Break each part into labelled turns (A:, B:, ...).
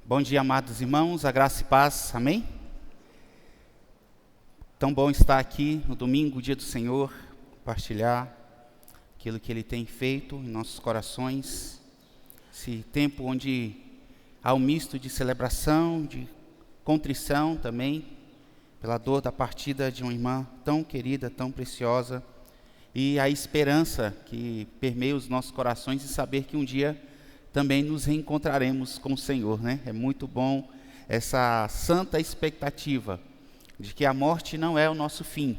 A: Bom dia, amados irmãos, a graça e paz, amém? Tão bom estar aqui no domingo, dia do Senhor, compartilhar aquilo que Ele tem feito em nossos corações, esse tempo onde há um misto de celebração, de contrição também, pela dor da partida de uma irmã tão querida, tão preciosa, e a esperança que permeia os nossos corações e saber que um dia também nos reencontraremos com o Senhor, né? É muito bom essa santa expectativa de que a morte não é o nosso fim.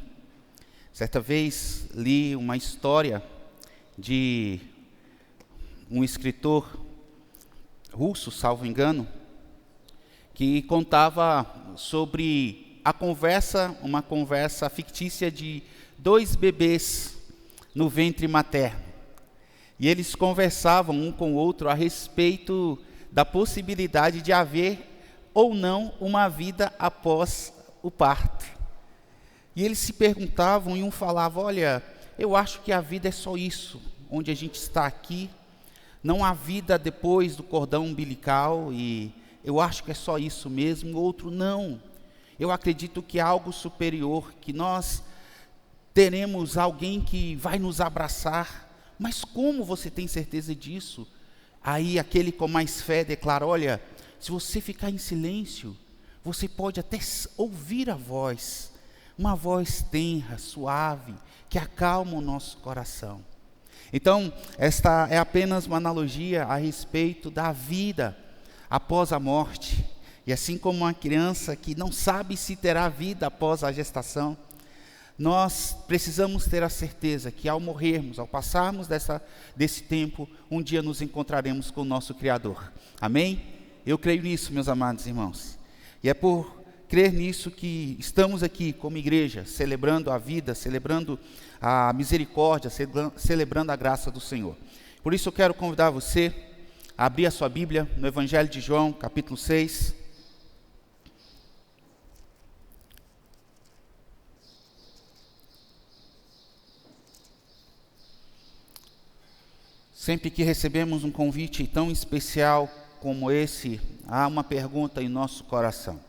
A: Certa vez li uma história de um escritor russo, salvo engano, que contava sobre uma conversa fictícia de 2 bebês no ventre materno. E eles conversavam um com o outro a respeito da possibilidade de haver ou não uma vida após o parto. E eles se perguntavam e um falava: olha, eu acho que a vida é só isso, onde a gente está aqui, não há vida depois do cordão umbilical e eu acho que é só isso mesmo. O outro: não, eu acredito que há algo superior, que nós teremos alguém que vai nos abraçar. Mas como você tem certeza disso? Aí aquele com mais fé declara: olha, se você ficar em silêncio, você pode até ouvir a voz, uma voz tenra, suave, que acalma o nosso coração. Então, esta é apenas uma analogia a respeito da vida após a morte. E assim como uma criança que não sabe se terá vida após a gestação, nós precisamos ter a certeza que ao morrermos, ao passarmos desse tempo, um dia nos encontraremos com o nosso Criador. Amém? Eu creio nisso, meus amados irmãos. E é por crer nisso que estamos aqui como igreja, celebrando a vida, celebrando a misericórdia, celebrando a graça do Senhor. Por isso eu quero convidar você a abrir a sua Bíblia no Evangelho de João, capítulo 6. Sempre que recebemos um convite tão especial como esse, há uma pergunta em nosso coração: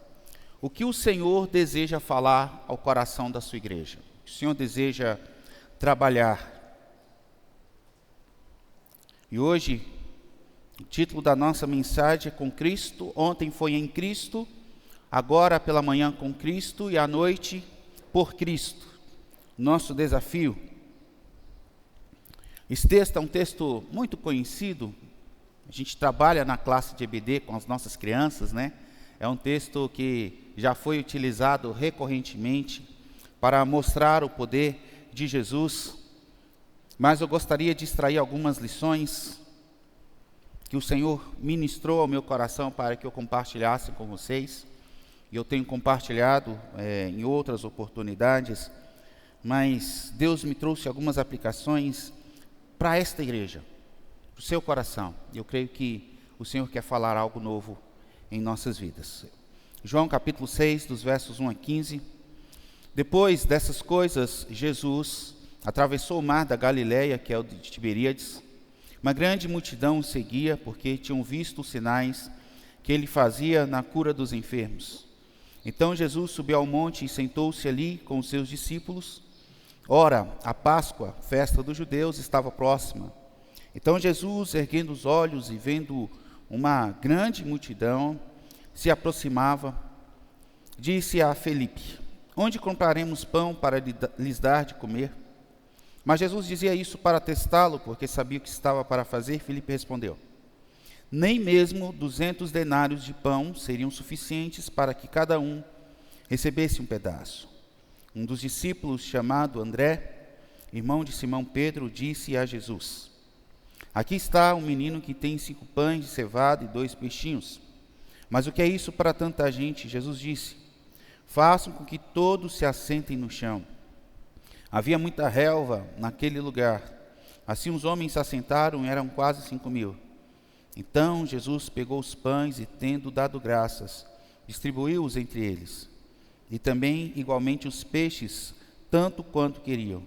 A: o que o Senhor deseja falar ao coração da sua igreja? O Senhor deseja trabalhar? E hoje, o título da nossa mensagem é Com Cristo. Ontem foi em Cristo, agora pela manhã com Cristo e à noite por Cristo. Nosso desafio. Esse texto é um texto muito conhecido. A gente trabalha na classe de EBD com as nossas crianças, né? É um texto que já foi utilizado recorrentemente para mostrar o poder de Jesus. Mas eu gostaria de extrair algumas lições que o Senhor ministrou ao meu coração para que eu compartilhasse com vocês. E eu tenho compartilhado em outras oportunidades, mas Deus me trouxe algumas aplicações para esta igreja, para o seu coração. Eu creio que o Senhor quer falar algo novo em nossas vidas. João capítulo 6, dos versos 1 a 15. Depois dessas coisas, Jesus atravessou o mar da Galileia, que é o de Tiberíades. Uma grande multidão o seguia, porque tinham visto os sinais que ele fazia na cura dos enfermos. Então Jesus subiu ao monte e sentou-se ali com os seus discípulos. Ora, a Páscoa, festa dos judeus, estava próxima. Então Jesus, erguendo os olhos e vendo uma grande multidão, se aproximava, disse a Felipe: onde compraremos pão para lhes dar de comer? Mas Jesus dizia isso para testá-lo, porque sabia o que estava para fazer. Felipe respondeu: nem mesmo 200 denários de pão seriam suficientes para que cada um recebesse um pedaço. Um dos discípulos, chamado André, irmão de Simão Pedro, disse a Jesus: aqui está um menino que tem 5 pães de cevada e 2 peixinhos. Mas o que é isso para tanta gente? Jesus disse: façam com que todos se assentem no chão. Havia muita relva naquele lugar. Assim os homens se assentaram e eram quase 5.000. Então Jesus pegou os pães e, tendo dado graças, distribuiu-os entre eles. E também igualmente os peixes, tanto quanto queriam.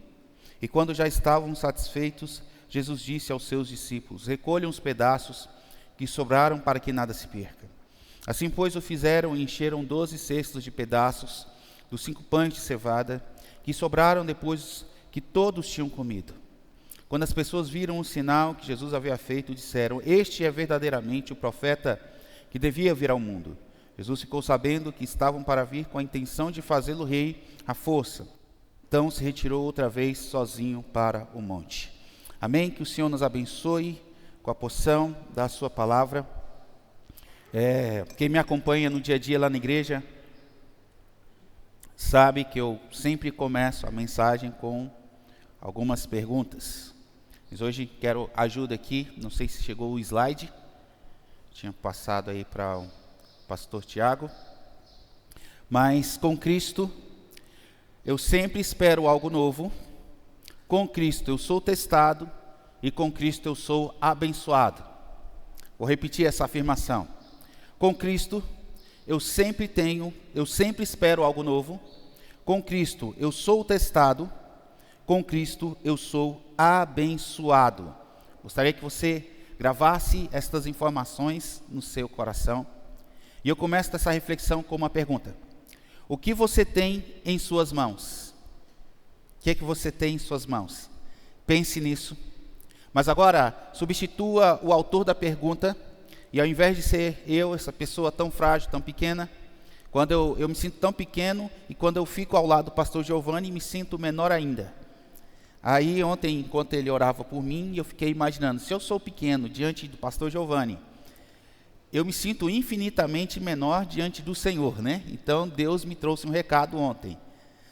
A: E quando já estavam satisfeitos, Jesus disse aos seus discípulos: recolham os pedaços que sobraram para que nada se perca. Assim, pois, o fizeram e encheram 12 cestos de pedaços dos 5 pães de cevada, que sobraram depois que todos tinham comido. Quando as pessoas viram o sinal que Jesus havia feito, disseram: este é verdadeiramente o profeta que devia vir ao mundo. Jesus ficou sabendo que estavam para vir com a intenção de fazê-lo rei à força. Então se retirou outra vez sozinho para o monte. Amém? Que o Senhor nos abençoe com a porção da sua palavra. Quem me acompanha no dia a dia lá na igreja sabe que eu sempre começo a mensagem com algumas perguntas. Mas hoje quero ajuda aqui, não sei se chegou o slide, tinha passado aí para o pastor Tiago. Mas com Cristo eu sempre espero algo novo, com Cristo eu sou testado e com Cristo eu sou abençoado. Vou repetir essa afirmação. Com Cristo, eu sempre espero algo novo. Com Cristo, eu sou testado. Com Cristo, eu sou abençoado. Gostaria que você gravasse estas informações no seu coração. E eu começo essa reflexão com uma pergunta. O que você tem em suas mãos? O que é que você tem em suas mãos? Pense nisso. Mas agora, substitua o autor da pergunta. E ao invés de ser eu, essa pessoa tão frágil, tão pequena, quando eu me sinto tão pequeno, e quando eu fico ao lado do pastor Giovanni, me sinto menor ainda. Aí ontem, enquanto ele orava por mim, eu fiquei imaginando, se eu sou pequeno diante do pastor Giovanni, eu me sinto infinitamente menor diante do Senhor, né? Então Deus me trouxe um recado ontem.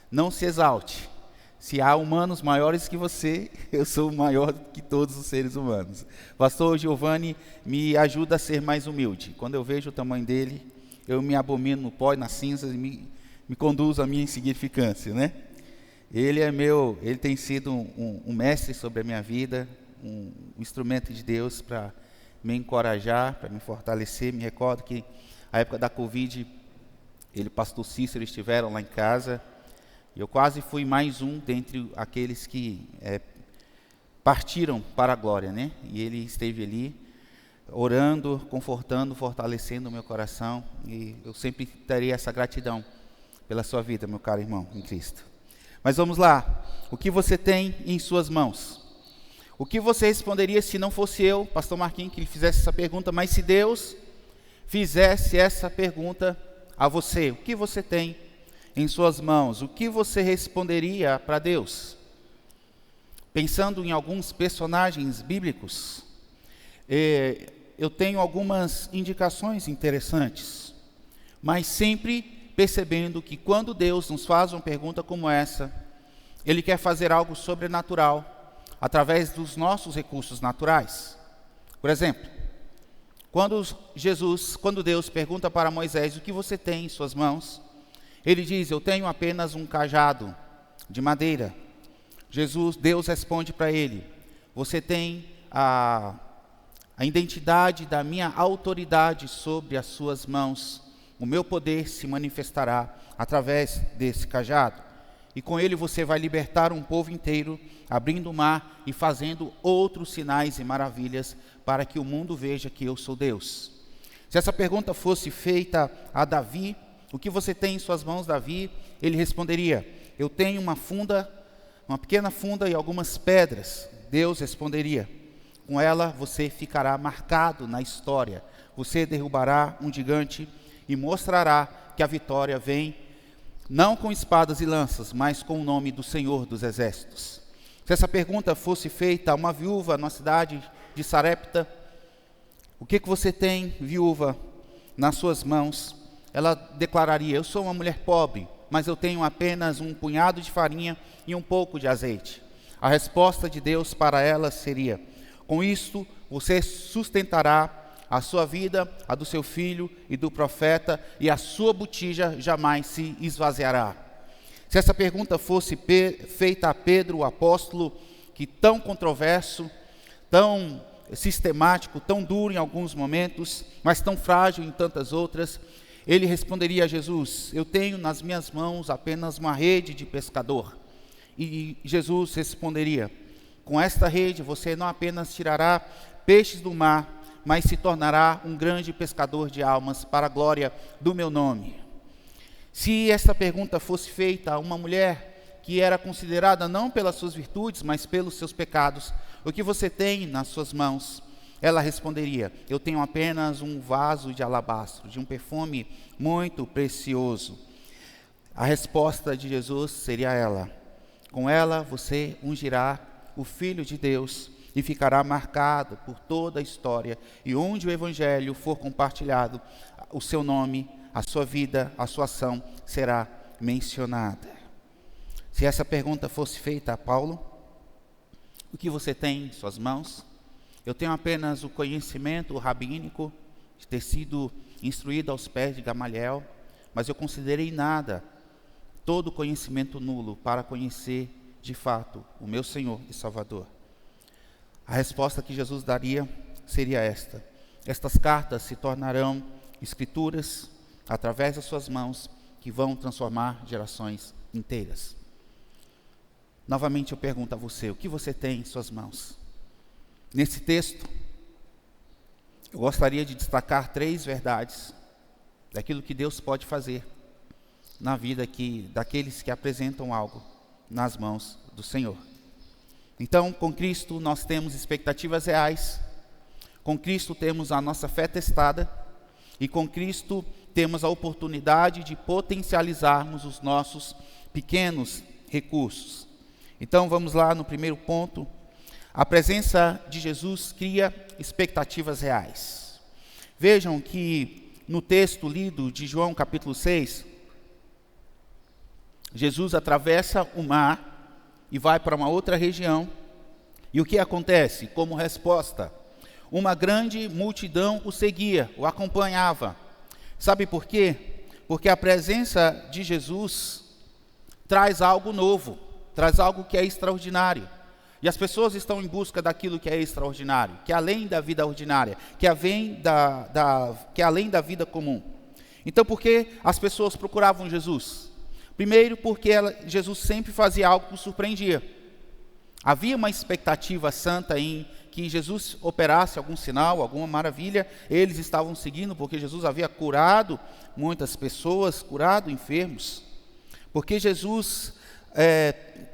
A: Não se exalte. Se há humanos maiores que você, eu sou maior que todos os seres humanos. Pastor Giovanni me ajuda a ser mais humilde. Quando eu vejo o tamanho dele, eu me abomino no pó e nas cinzas e me conduz à minha insignificância, né? Ele tem sido um mestre sobre a minha vida, um instrumento de Deus para me encorajar, para me fortalecer. Me recordo que na época da Covid, ele e o pastor Cícero estiveram lá em casa. Eu quase fui mais um dentre aqueles que partiram para a glória, né? E ele esteve ali, orando, confortando, fortalecendo o meu coração. E eu sempre terei essa gratidão pela sua vida, meu caro irmão em Cristo. Mas vamos lá. O que você tem em suas mãos? O que você responderia se não fosse eu, pastor Marquinhos, que lhe fizesse essa pergunta, mas se Deus fizesse essa pergunta a você? O que você tem em suas mãos? O que você responderia para Deus? Pensando em alguns personagens bíblicos, eu tenho algumas indicações interessantes, mas sempre percebendo que quando Deus nos faz uma pergunta como essa, Ele quer fazer algo sobrenatural através dos nossos recursos naturais. Por exemplo, quando Deus pergunta para Moisés: o que você tem em suas mãos? Ele diz: eu tenho apenas um cajado de madeira. Deus responde para ele: você tem a identidade da minha autoridade sobre as suas mãos. O meu poder se manifestará através desse cajado. E com ele você vai libertar um povo inteiro, abrindo o mar e fazendo outros sinais e maravilhas para que o mundo veja que eu sou Deus. Se essa pergunta fosse feita a Davi: o que você tem em suas mãos, Davi? Ele responderia: eu tenho uma pequena funda e algumas pedras. Deus responderia: com ela você ficará marcado na história. Você derrubará um gigante e mostrará que a vitória vem não com espadas e lanças, mas com o nome do Senhor dos Exércitos. Se essa pergunta fosse feita a uma viúva na cidade de Sarepta: o que você tem, viúva, nas suas mãos? Ela declararia: eu sou uma mulher pobre, mas eu tenho apenas um punhado de farinha e um pouco de azeite. A resposta de Deus para ela seria: com isto você sustentará a sua vida, a do seu filho e do profeta, e a sua botija jamais se esvaziará. Se essa pergunta fosse feita a Pedro, o apóstolo, que tão controverso, tão sistemático, tão duro em alguns momentos, mas tão frágil em tantas outras, ele responderia a Jesus: eu tenho nas minhas mãos apenas uma rede de pescador. E Jesus responderia: com esta rede você não apenas tirará peixes do mar, mas se tornará um grande pescador de almas para a glória do meu nome. Se essa pergunta fosse feita a uma mulher que era considerada não pelas suas virtudes, mas pelos seus pecados, o que você tem nas suas mãos? Ela responderia: eu tenho apenas um vaso de alabastro, de um perfume muito precioso. A resposta de Jesus seria ela: com ela você ungirá o Filho de Deus e ficará marcado por toda a história, e onde o Evangelho for compartilhado, o seu nome, a sua vida, a sua ação será mencionada. Se essa pergunta fosse feita a Paulo: o que você tem em suas mãos? Eu tenho apenas o conhecimento rabínico, de ter sido instruído aos pés de Gamaliel, mas eu considerei nada, todo conhecimento nulo, para conhecer de fato o meu Senhor e Salvador. A resposta que Jesus daria seria esta: estas cartas se tornarão escrituras através das suas mãos, que vão transformar gerações inteiras. Novamente eu pergunto a você: o que você tem em suas mãos? Nesse texto, eu gostaria de destacar 3 verdades daquilo que Deus pode fazer na vida daqueles que apresentam algo nas mãos do Senhor. Então, com Cristo nós temos expectativas reais, com Cristo temos a nossa fé testada, e com Cristo temos a oportunidade de potencializarmos os nossos pequenos recursos. Então vamos lá no primeiro ponto. A presença de Jesus cria expectativas reais. Vejam que no texto lido de João capítulo 6, Jesus atravessa o mar e vai para uma outra região. E o que acontece? Como resposta, uma grande multidão o seguia, o acompanhava. Sabe por quê? Porque a presença de Jesus traz algo novo, traz algo que é extraordinário. E as pessoas estão em busca daquilo que é extraordinário, que é além da vida ordinária, que é além da vida comum. Então, por que as pessoas procuravam Jesus? Primeiro, porque Jesus sempre fazia algo que os surpreendia. Havia uma expectativa santa em que Jesus operasse algum sinal, alguma maravilha. Eles estavam seguindo porque Jesus havia curado muitas pessoas, curado enfermos. Porque Jesus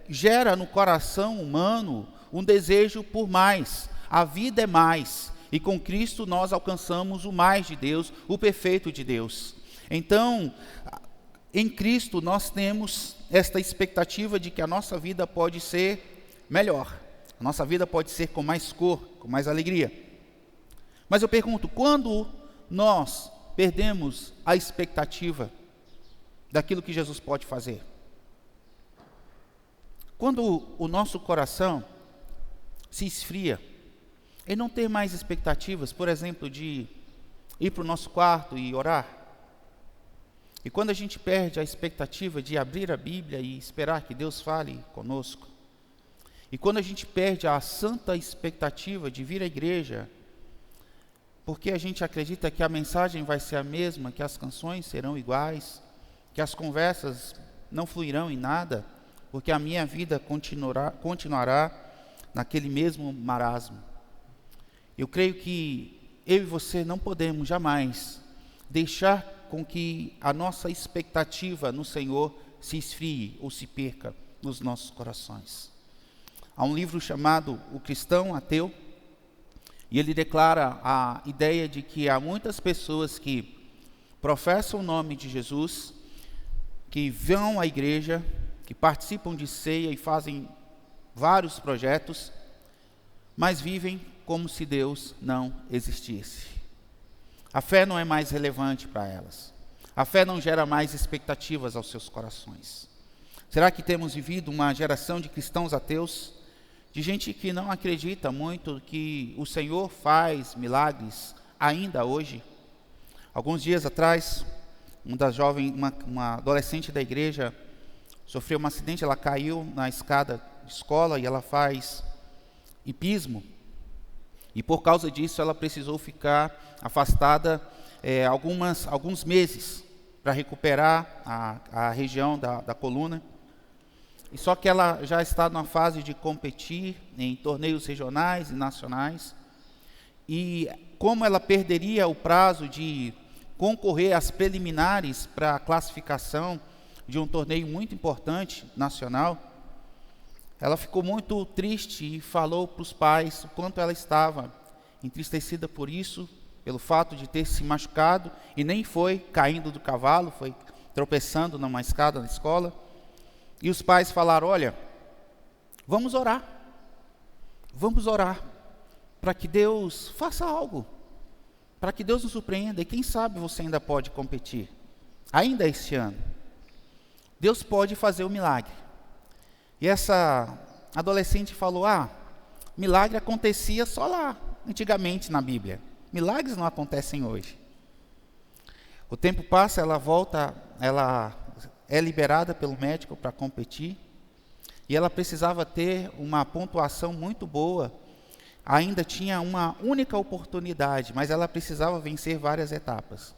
A: gera no coração humano um desejo por mais. A vida é mais. E com Cristo nós alcançamos o mais de Deus, o perfeito de Deus. Então, em Cristo nós temos esta expectativa de que a nossa vida pode ser melhor. A nossa vida pode ser com mais cor, com mais alegria. Mas eu pergunto, quando nós perdemos a expectativa daquilo que Jesus pode fazer? Quando o nosso coração se esfria, e não ter mais expectativas, por exemplo, de ir para o nosso quarto e orar. E quando a gente perde a expectativa de abrir a Bíblia e esperar que Deus fale conosco. E quando a gente perde a santa expectativa de vir à igreja, porque a gente acredita que a mensagem vai ser a mesma, que as canções serão iguais, que as conversas não fluirão em nada, porque a minha vida continuará naquele mesmo marasmo. Eu creio que eu e você não podemos jamais deixar com que a nossa expectativa no Senhor se esfrie ou se perca nos nossos corações. Há um livro chamado O Cristão Ateu, e ele declara a ideia de que há muitas pessoas que professam o nome de Jesus, que vão à igreja, que participam de ceia e fazem vários projetos, mas vivem como se Deus não existisse. A fé não é mais relevante para elas. A fé não gera mais expectativas aos seus corações. Será que temos vivido uma geração de cristãos ateus, de gente que não acredita muito que o Senhor faz milagres ainda hoje? Alguns dias atrás, uma adolescente da igreja sofreu um acidente, ela caiu na escada de escola e ela faz hipismo. E por causa disso ela precisou ficar afastada alguns meses para recuperar a região da coluna. E só que ela já está na fase de competir em torneios regionais e nacionais. e como ela perderia o prazo de concorrer às preliminares para a classificação de um torneio muito importante, nacional, ela ficou muito triste e falou para os pais o quanto ela estava entristecida por isso, pelo fato de ter se machucado, e nem foi caindo do cavalo, foi tropeçando numa escada na escola. E os pais falaram: olha, vamos orar para que Deus faça algo, para que Deus nos surpreenda, e quem sabe você ainda pode competir, ainda este ano. Deus pode fazer o milagre. E essa adolescente falou: milagre acontecia só lá, antigamente na Bíblia. Milagres não acontecem hoje. O tempo passa, ela volta, ela é liberada pelo médico para competir, e ela precisava ter uma pontuação muito boa. Ainda tinha uma única oportunidade, mas ela precisava vencer várias etapas.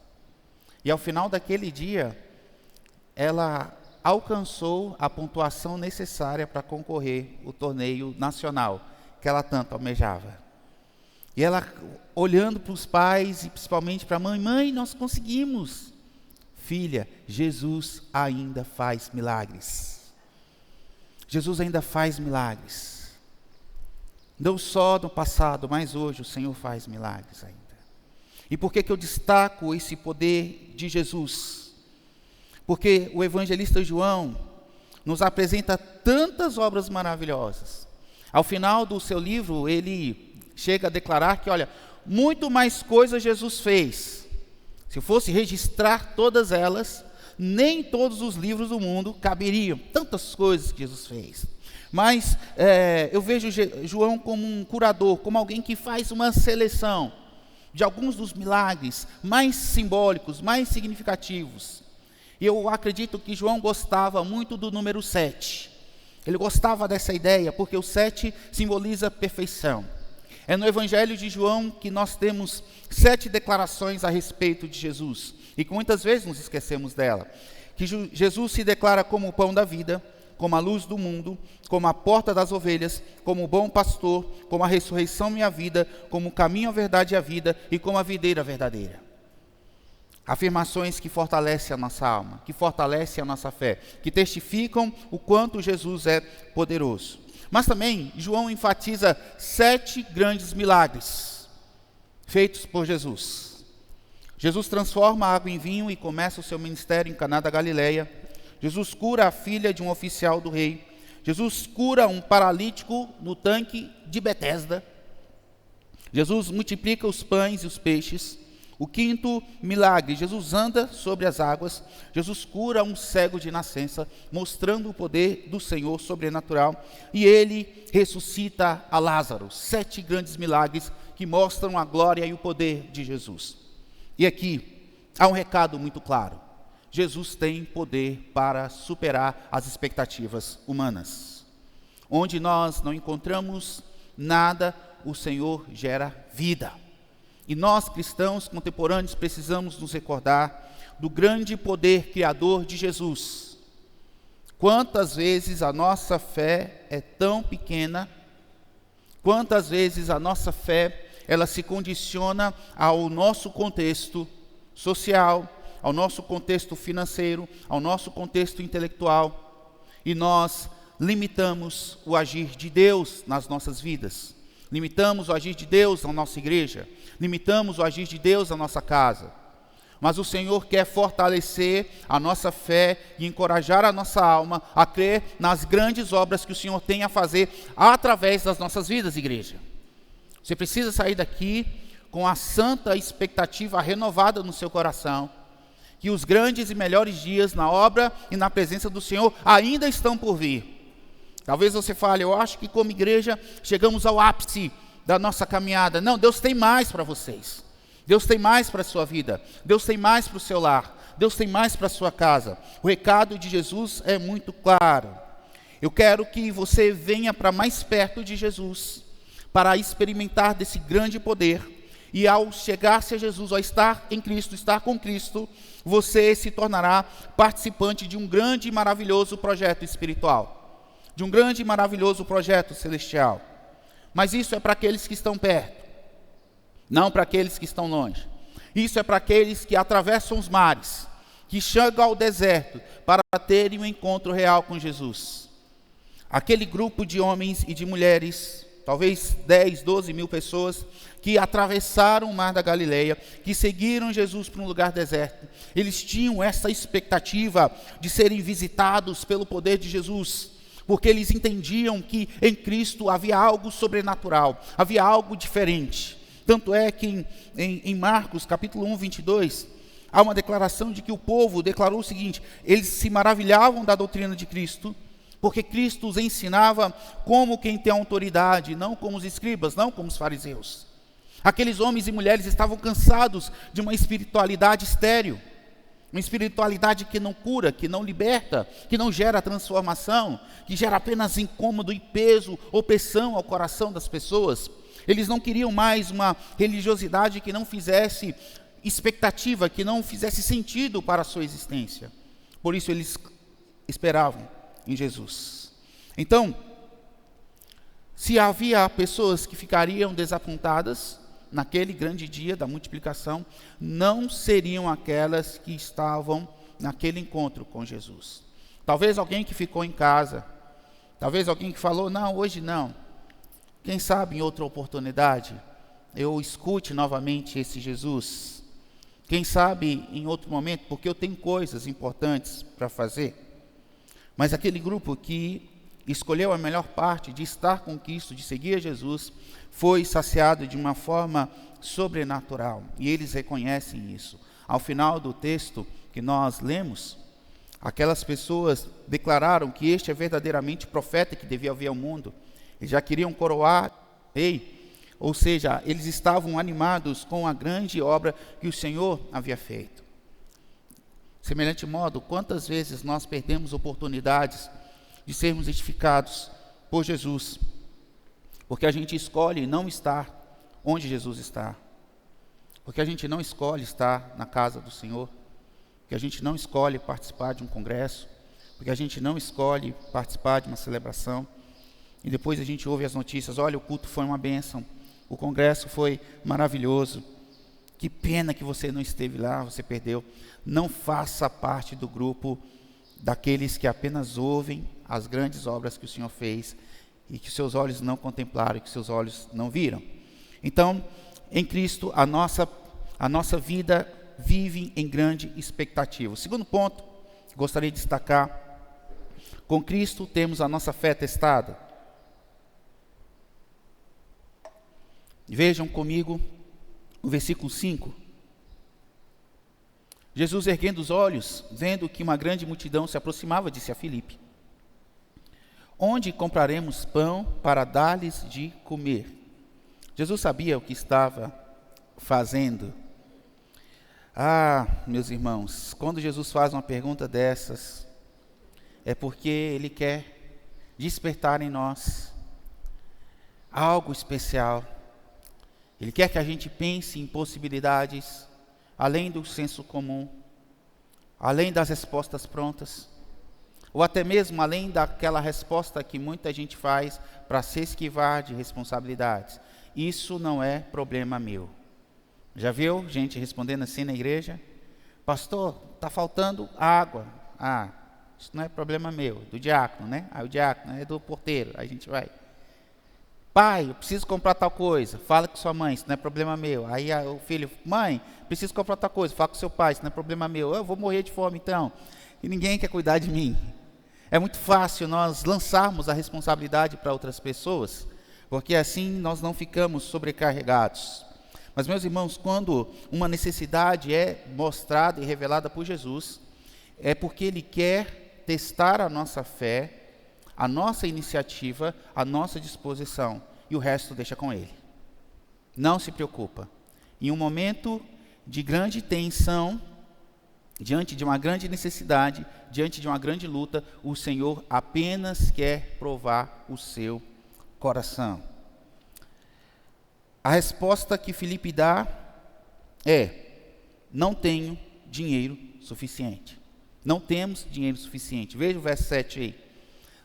A: E ao final daquele dia, ela alcançou a pontuação necessária para concorrer ao torneio nacional que ela tanto almejava. E ela, olhando para os pais e principalmente para a mãe: mãe, nós conseguimos. Filha, Jesus ainda faz milagres. Jesus ainda faz milagres. Não só no passado, mas hoje o Senhor faz milagres ainda. E por que eu destaco esse poder de Jesus? Porque o evangelista João nos apresenta tantas obras maravilhosas. Ao final do seu livro, ele chega a declarar que, olha, muito mais coisas Jesus fez. Se eu fosse registrar todas elas, nem todos os livros do mundo caberiam. Tantas coisas que Jesus fez. Mas eu vejo João como um curador, como alguém que faz uma seleção de alguns dos milagres mais simbólicos, mais significativos. E eu acredito que João gostava muito do número 7. Ele gostava dessa ideia, porque o 7 simboliza perfeição. É no Evangelho de João que nós temos 7 declarações a respeito de Jesus, e que muitas vezes nos esquecemos dela. Que Jesus se declara como o pão da vida, como a luz do mundo, como a porta das ovelhas, como o bom pastor, como a ressurreição e a vida, como o caminho, a verdade e a vida, e como a videira verdadeira. Afirmações que fortalecem a nossa alma, que fortalecem a nossa fé, que testificam o quanto Jesus é poderoso. Mas também João enfatiza 7 grandes milagres feitos por Jesus. Jesus transforma a água em vinho e começa o seu ministério em Caná da Galileia. Jesus cura a filha de um oficial do rei. Jesus cura um paralítico no tanque de Betesda. Jesus multiplica os pães e os peixes. O 5º milagre: Jesus anda sobre as águas. Jesus cura um cego de nascença, mostrando o poder do Senhor sobrenatural. E ele ressuscita a Lázaro. 7 grandes milagres que mostram a glória e o poder de Jesus. E aqui há um recado muito claro: Jesus tem poder para superar as expectativas humanas. Onde nós não encontramos nada, o Senhor gera vida. E nós, cristãos contemporâneos, precisamos nos recordar do grande poder criador de Jesus. Quantas vezes a nossa fé é tão pequena, quantas vezes a nossa fé ela se condiciona ao nosso contexto social, ao nosso contexto financeiro, ao nosso contexto intelectual, e nós limitamos o agir de Deus nas nossas vidas. Limitamos o agir de Deus na nossa igreja, limitamos o agir de Deus na nossa casa. Mas o Senhor quer fortalecer a nossa fé e encorajar a nossa alma a crer nas grandes obras que o Senhor tem a fazer através das nossas vidas, igreja. Você precisa sair daqui com a santa expectativa renovada no seu coração, que os grandes e melhores dias na obra e na presença do Senhor ainda estão por vir. Talvez você fale: eu acho que como igreja chegamos ao ápice da nossa caminhada. Não, Deus tem mais para vocês. Deus tem mais para a sua vida. Deus tem mais para o seu lar. Deus tem mais para a sua casa. O recado de Jesus é muito claro. Eu quero que você venha para mais perto de Jesus, para experimentar desse grande poder. E ao chegar-se a Jesus, ao estar em Cristo, estar com Cristo, você se tornará participante de um grande e maravilhoso projeto espiritual, de um grande e maravilhoso projeto celestial. Mas isso é para aqueles que estão perto. não para aqueles que estão longe. Isso é para aqueles que atravessam os mares, que chegam ao deserto para terem um encontro real com Jesus. Aquele grupo de homens e de mulheres, talvez 10, 12 mil pessoas, que atravessaram o mar da Galileia, que seguiram Jesus para um lugar deserto. Eles tinham essa expectativa de serem visitados pelo poder de Jesus, porque eles entendiam que em Cristo havia algo sobrenatural, havia algo diferente. Tanto é que em Marcos, capítulo 1, 22, há uma declaração de que o povo declarou o seguinte: eles se maravilhavam da doutrina de Cristo, porque Cristo os ensinava como quem tem autoridade, não como os escribas, não como os fariseus. Aqueles homens e mulheres estavam cansados de uma espiritualidade estéril, uma espiritualidade que não cura, que não liberta, que não gera transformação, que gera apenas incômodo e peso, opressão ao coração das pessoas. Eles não queriam mais uma religiosidade que não fizesse expectativa, que não fizesse sentido para a sua existência. Por isso eles esperavam em Jesus. Então, se havia pessoas que ficariam desapontadas naquele grande dia da multiplicação, não seriam aquelas que estavam naquele encontro com Jesus. Talvez alguém que ficou em casa, talvez alguém que falou: não, hoje não. Quem sabe em outra oportunidade eu escute novamente esse Jesus. Quem sabe em outro momento, porque eu tenho coisas importantes para fazer. Mas aquele grupo que escolheu a melhor parte de estar com Cristo, de seguir a Jesus, foi saciado de uma forma sobrenatural. E eles reconhecem isso. Ao final do texto que nós lemos, aquelas pessoas declararam que este é verdadeiramente o profeta que devia vir ao mundo. Eles já queriam coroar rei, ou seja, eles estavam animados com a grande obra que o Senhor havia feito. Semelhante modo, quantas vezes nós perdemos oportunidades de sermos edificados por Jesus, porque a gente escolhe não estar onde Jesus está, porque a gente não escolhe estar na casa do Senhor, porque a gente não escolhe participar de um congresso, porque a gente não escolhe participar de uma celebração, e depois a gente ouve as notícias: olha, o culto foi uma bênção, o congresso foi maravilhoso, que pena que você não esteve lá, você perdeu. Não faça parte do grupo daqueles que apenas ouvem as grandes obras que o Senhor fez, e que seus olhos não contemplaram, e que seus olhos não viram. Então, em Cristo, a nossa vida vive em grande expectativa. O segundo ponto, gostaria de destacar: com Cristo temos a nossa fé testada. Vejam comigo o versículo 5. Jesus, erguendo os olhos, vendo que uma grande multidão se aproximava, disse a Filipe: onde compraremos pão para dar-lhes de comer? Jesus sabia o que estava fazendo. Ah, meus irmãos, quando Jesus faz uma pergunta dessas, é porque Ele quer despertar em nós algo especial. Ele quer que a gente pense em possibilidades além do senso comum, além das respostas prontas, ou até mesmo além daquela resposta que muita gente faz para se esquivar de responsabilidades. Isso não é problema meu. Já viu gente respondendo assim na igreja? Pastor, está faltando água. Ah, isso não é problema meu, do diácono, né? O diácono é do porteiro, aí a gente vai. Pai, eu preciso comprar tal coisa, fala com sua mãe, isso não é problema meu. Aí o filho: mãe, preciso comprar tal coisa, fala com seu pai, isso não é problema meu. Eu vou morrer de fome então, e ninguém quer cuidar de mim. É muito fácil nós lançarmos a responsabilidade para outras pessoas, porque assim nós não ficamos sobrecarregados. Mas, meus irmãos, quando uma necessidade é mostrada e revelada por Jesus, é porque Ele quer testar a nossa fé, a nossa iniciativa, a nossa disposição, e o resto deixa com Ele. Não se preocupa. Em um momento de grande tensão, diante de uma grande necessidade, diante de uma grande luta, o Senhor apenas quer provar o seu coração. A resposta que Filipe dá é: não tenho dinheiro suficiente. Não temos dinheiro suficiente. Veja o verso 7 aí.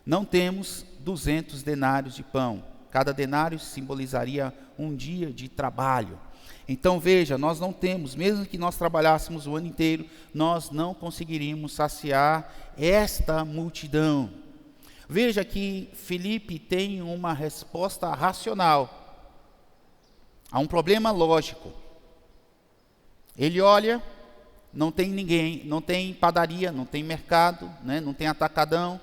A: Não temos 200 denários de pão, Cada denário simbolizaria um dia de trabalho. Então veja, nós não temos, mesmo que nós trabalhássemos o ano inteiro, nós não conseguiríamos saciar esta multidão. Veja que Filipe tem uma resposta racional a um problema lógico. Ele olha, não tem ninguém, não tem padaria, não tem mercado, né? Não tem atacadão,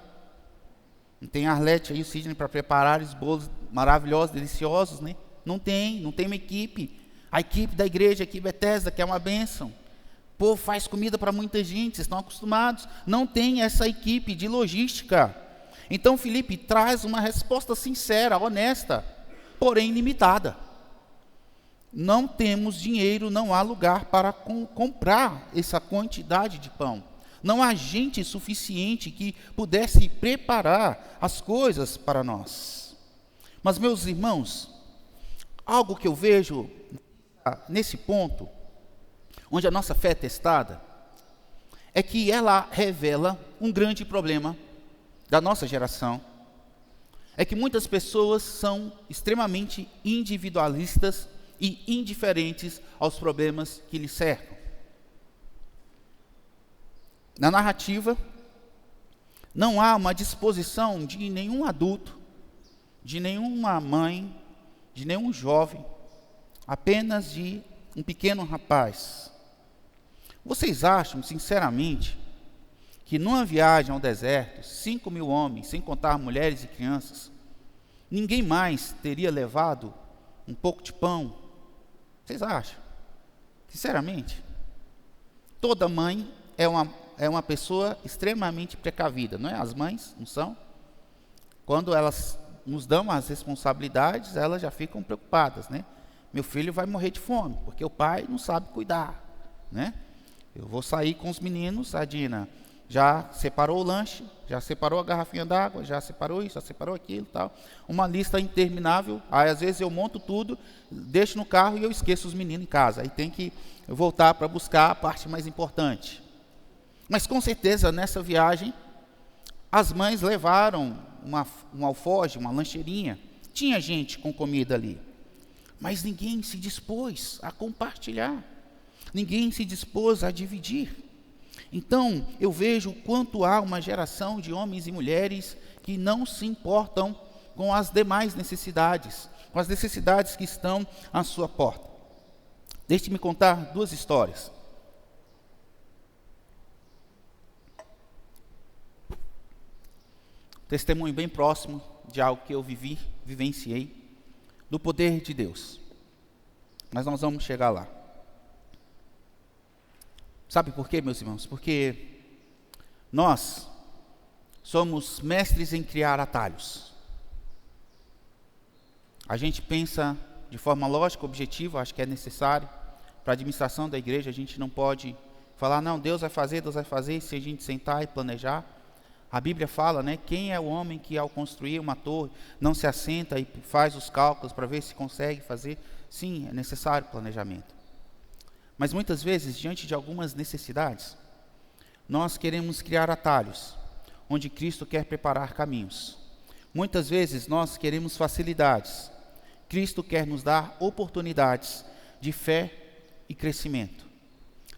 A: não tem Arlete aí, o Sidney, para preparar os bolos maravilhosos, deliciosos, né? Não tem uma equipe. A equipe da igreja aqui, Bethesda, que é uma bênção. O povo faz comida para muita gente, vocês estão acostumados. Não tem essa equipe de logística. Então Filipe traz uma resposta sincera, honesta, porém limitada. Não temos dinheiro, não há lugar para comprar essa quantidade de pão. Não há gente suficiente que pudesse preparar as coisas para nós. Mas, meus irmãos, algo que eu vejo nesse ponto, onde a nossa fé é testada, é que ela revela um grande problema da nossa geração. É que muitas pessoas são extremamente individualistas e indiferentes aos problemas que lhes cercam. Na narrativa, não há uma disposição de nenhum adulto, de nenhuma mãe, de nenhum jovem, apenas de um pequeno rapaz. Vocês acham, sinceramente, que numa viagem ao deserto, 5.000 homens, sem contar mulheres e crianças, ninguém mais teria levado um pouco de pão? Vocês acham? Sinceramente? Toda mãe é uma pessoa extremamente precavida, não é? As mães não são? Quando elas nos dão as responsabilidades, elas já ficam preocupadas, né? Meu filho vai morrer de fome, porque o pai não sabe cuidar, né? Eu vou sair com os meninos, a Dina já separou o lanche, já separou a garrafinha d'água, já separou isso, já separou aquilo, tal. Uma lista interminável. Aí às vezes eu monto tudo, deixo no carro e eu esqueço os meninos em casa. Aí tem que voltar para buscar a parte mais importante. Mas com certeza nessa viagem as mães levaram um alforje, uma lancheirinha. Tinha gente com comida ali, mas ninguém se dispôs a compartilhar. Ninguém se dispôs a dividir. Então, eu vejo o quanto há uma geração de homens e mulheres que não se importam com as demais necessidades, com as necessidades que estão à sua porta. Deixe-me contar 2 histórias. Testemunho bem próximo de algo que eu vivenciei, do poder de Deus. Mas nós vamos chegar lá. Sabe por quê, meus irmãos? Porque nós somos mestres em criar atalhos. A gente pensa de forma lógica, objetiva, acho que é necessário. Para a administração da igreja, a gente não pode falar, não, Deus vai fazer, se a gente sentar e planejar. A Bíblia fala, né, quem é o homem que ao construir uma torre, não se assenta e faz os cálculos para ver se consegue fazer? Sim, é necessário planejamento. Mas muitas vezes, diante de algumas necessidades, nós queremos criar atalhos, onde Cristo quer preparar caminhos. Muitas vezes nós queremos facilidades. Cristo quer nos dar oportunidades de fé e crescimento.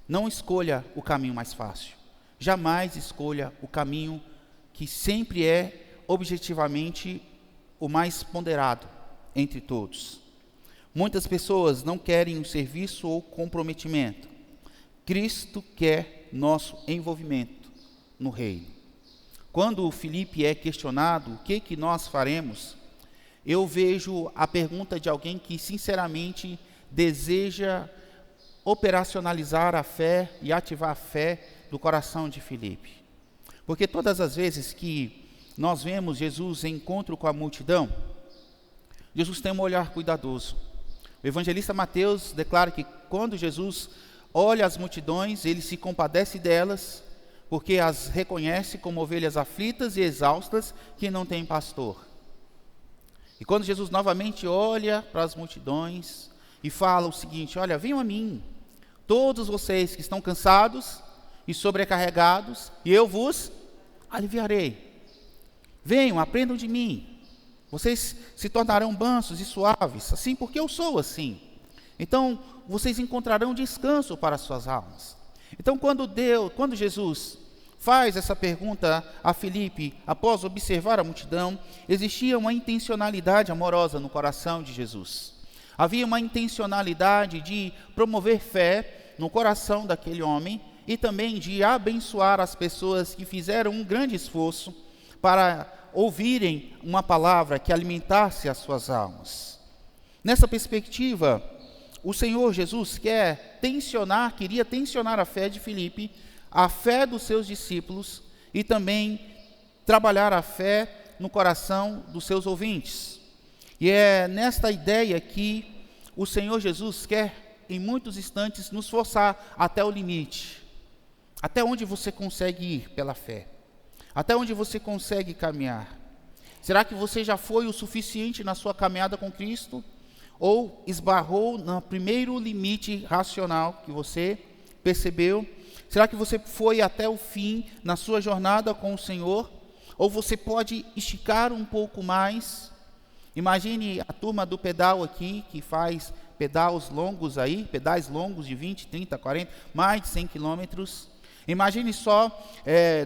A: Não escolha o caminho mais fácil. Jamais escolha o caminho que sempre é objetivamente o mais ponderado entre todos. Muitas pessoas não querem o serviço ou comprometimento. Cristo quer nosso envolvimento no reino. Quando Filipe é questionado o que nós faremos, eu vejo a pergunta de alguém que sinceramente deseja operacionalizar a fé e ativar a fé do coração de Filipe. Porque todas as vezes que nós vemos Jesus em encontro com a multidão, Jesus tem um olhar cuidadoso. O evangelista Mateus declara que quando Jesus olha as multidões, ele se compadece delas, porque as reconhece como ovelhas aflitas e exaustas que não têm pastor. E quando Jesus novamente olha para as multidões e fala o seguinte, olha, venham a mim, todos vocês que estão cansados e sobrecarregados, e eu vos aliviarei. Venham, aprendam de mim. Vocês se tornarão mansos e suaves, assim porque eu sou assim. Então, vocês encontrarão descanso para as suas almas. Então, quando Jesus faz essa pergunta a Filipe, após observar a multidão, existia uma intencionalidade amorosa no coração de Jesus. Havia uma intencionalidade de promover fé no coração daquele homem e também de abençoar as pessoas que fizeram um grande esforço para ouvirem uma palavra que alimentasse as suas almas. Nessa perspectiva, o Senhor Jesus queria tensionar a fé de Filipe, a fé dos seus discípulos e também trabalhar a fé no coração dos seus ouvintes. E é nesta ideia que o Senhor Jesus quer, em muitos instantes, nos forçar até o limite. Até onde você consegue ir pela fé? Até onde você consegue caminhar? Será que você já foi o suficiente na sua caminhada com Cristo? Ou esbarrou no primeiro limite racional que você percebeu? Será que você foi até o fim na sua jornada com o Senhor? Ou você pode esticar um pouco mais? Imagine a turma do pedal aqui, que faz pedais longos de 20, 30, 40, mais de 100 quilômetros. Imagine só,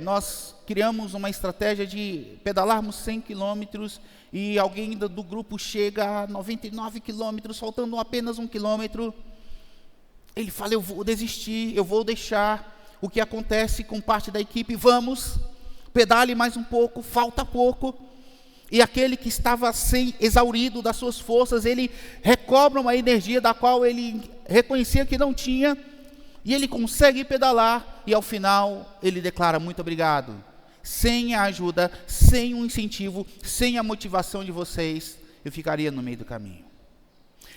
A: nós criamos uma estratégia de pedalarmos 100 quilômetros e alguém do grupo chega a 99 quilômetros, faltando apenas 1 quilômetro. Ele fala, eu vou desistir, eu vou deixar. O que acontece com parte da equipe? Vamos, pedale mais um pouco, falta pouco. E aquele que estava exaurido das suas forças, ele recobra uma energia da qual ele reconhecia que não tinha, e ele consegue pedalar, e ao final ele declara, muito obrigado. Sem a ajuda, sem o incentivo, sem a motivação de vocês, eu ficaria no meio do caminho.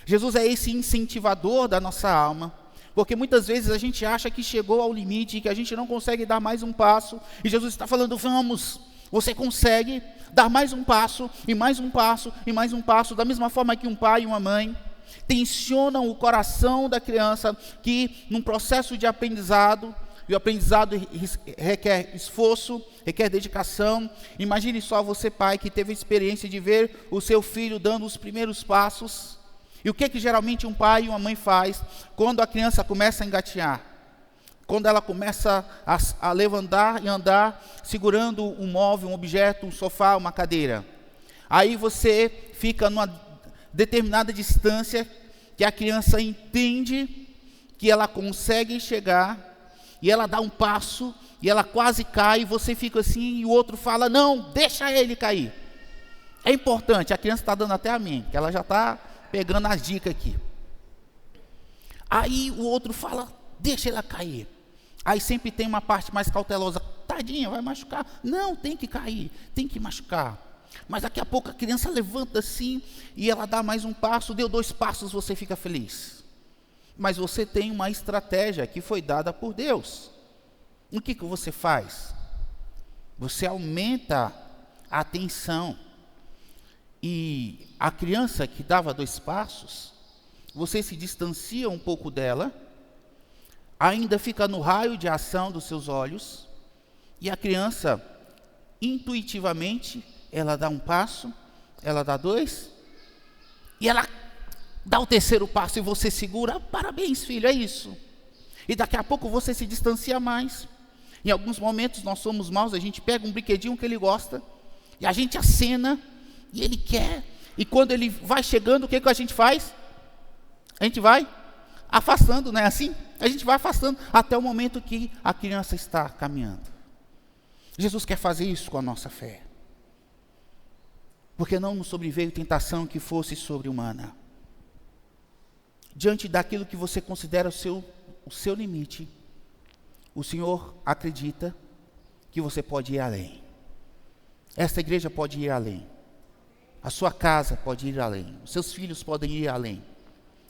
A: Jesus é esse incentivador da nossa alma, porque muitas vezes a gente acha que chegou ao limite, que a gente não consegue dar mais um passo, e Jesus está falando, vamos, você consegue dar mais um passo, e mais um passo, e mais um passo, da mesma forma que um pai e uma mãe tensionam o coração da criança, que num processo de aprendizado, e o aprendizado requer esforço, requer dedicação. Imagine só você, pai, que teve a experiência de ver o seu filho dando os primeiros passos. E o que geralmente um pai e uma mãe faz quando a criança começa a engatinhar? Quando ela começa a levantar e andar, segurando um móvel, um objeto, um sofá, uma cadeira. Aí você fica numa determinada distância, que a criança entende que ela consegue chegar, e ela dá um passo, e ela quase cai, e você fica assim, e o outro fala, não, deixa ele cair. É importante, a criança está dando até a mim, que ela já está pegando as dicas aqui. Aí o outro fala, deixa ela cair. Aí sempre tem uma parte mais cautelosa, tadinha, vai machucar. Não, tem que cair, tem que machucar. Mas daqui a pouco a criança levanta assim, e ela dá mais um passo, deu 2 passos, você fica feliz. Mas você tem uma estratégia que foi dada por Deus. O que você faz? Você aumenta a atenção. E a criança que dava 2 passos, você se distancia um pouco dela, ainda fica no raio de ação dos seus olhos, e a criança, intuitivamente, ela dá um passo, ela dá 2, e ela dá o 3º passo e você segura, parabéns filho, é isso. E daqui a pouco você se distancia mais. Em alguns momentos nós somos maus, a gente pega um brinquedinho que ele gosta, e a gente acena, e ele quer, e quando ele vai chegando, o que a gente faz? A gente vai afastando, não é assim? A gente vai afastando, até o momento que a criança está caminhando. Jesus quer fazer isso com a nossa fé. Porque não nos sobreveio tentação que fosse sobre-humana. Diante daquilo que você considera o seu limite, o Senhor acredita que você pode ir além. Esta igreja pode ir além. A sua casa pode ir além. Os seus filhos podem ir além.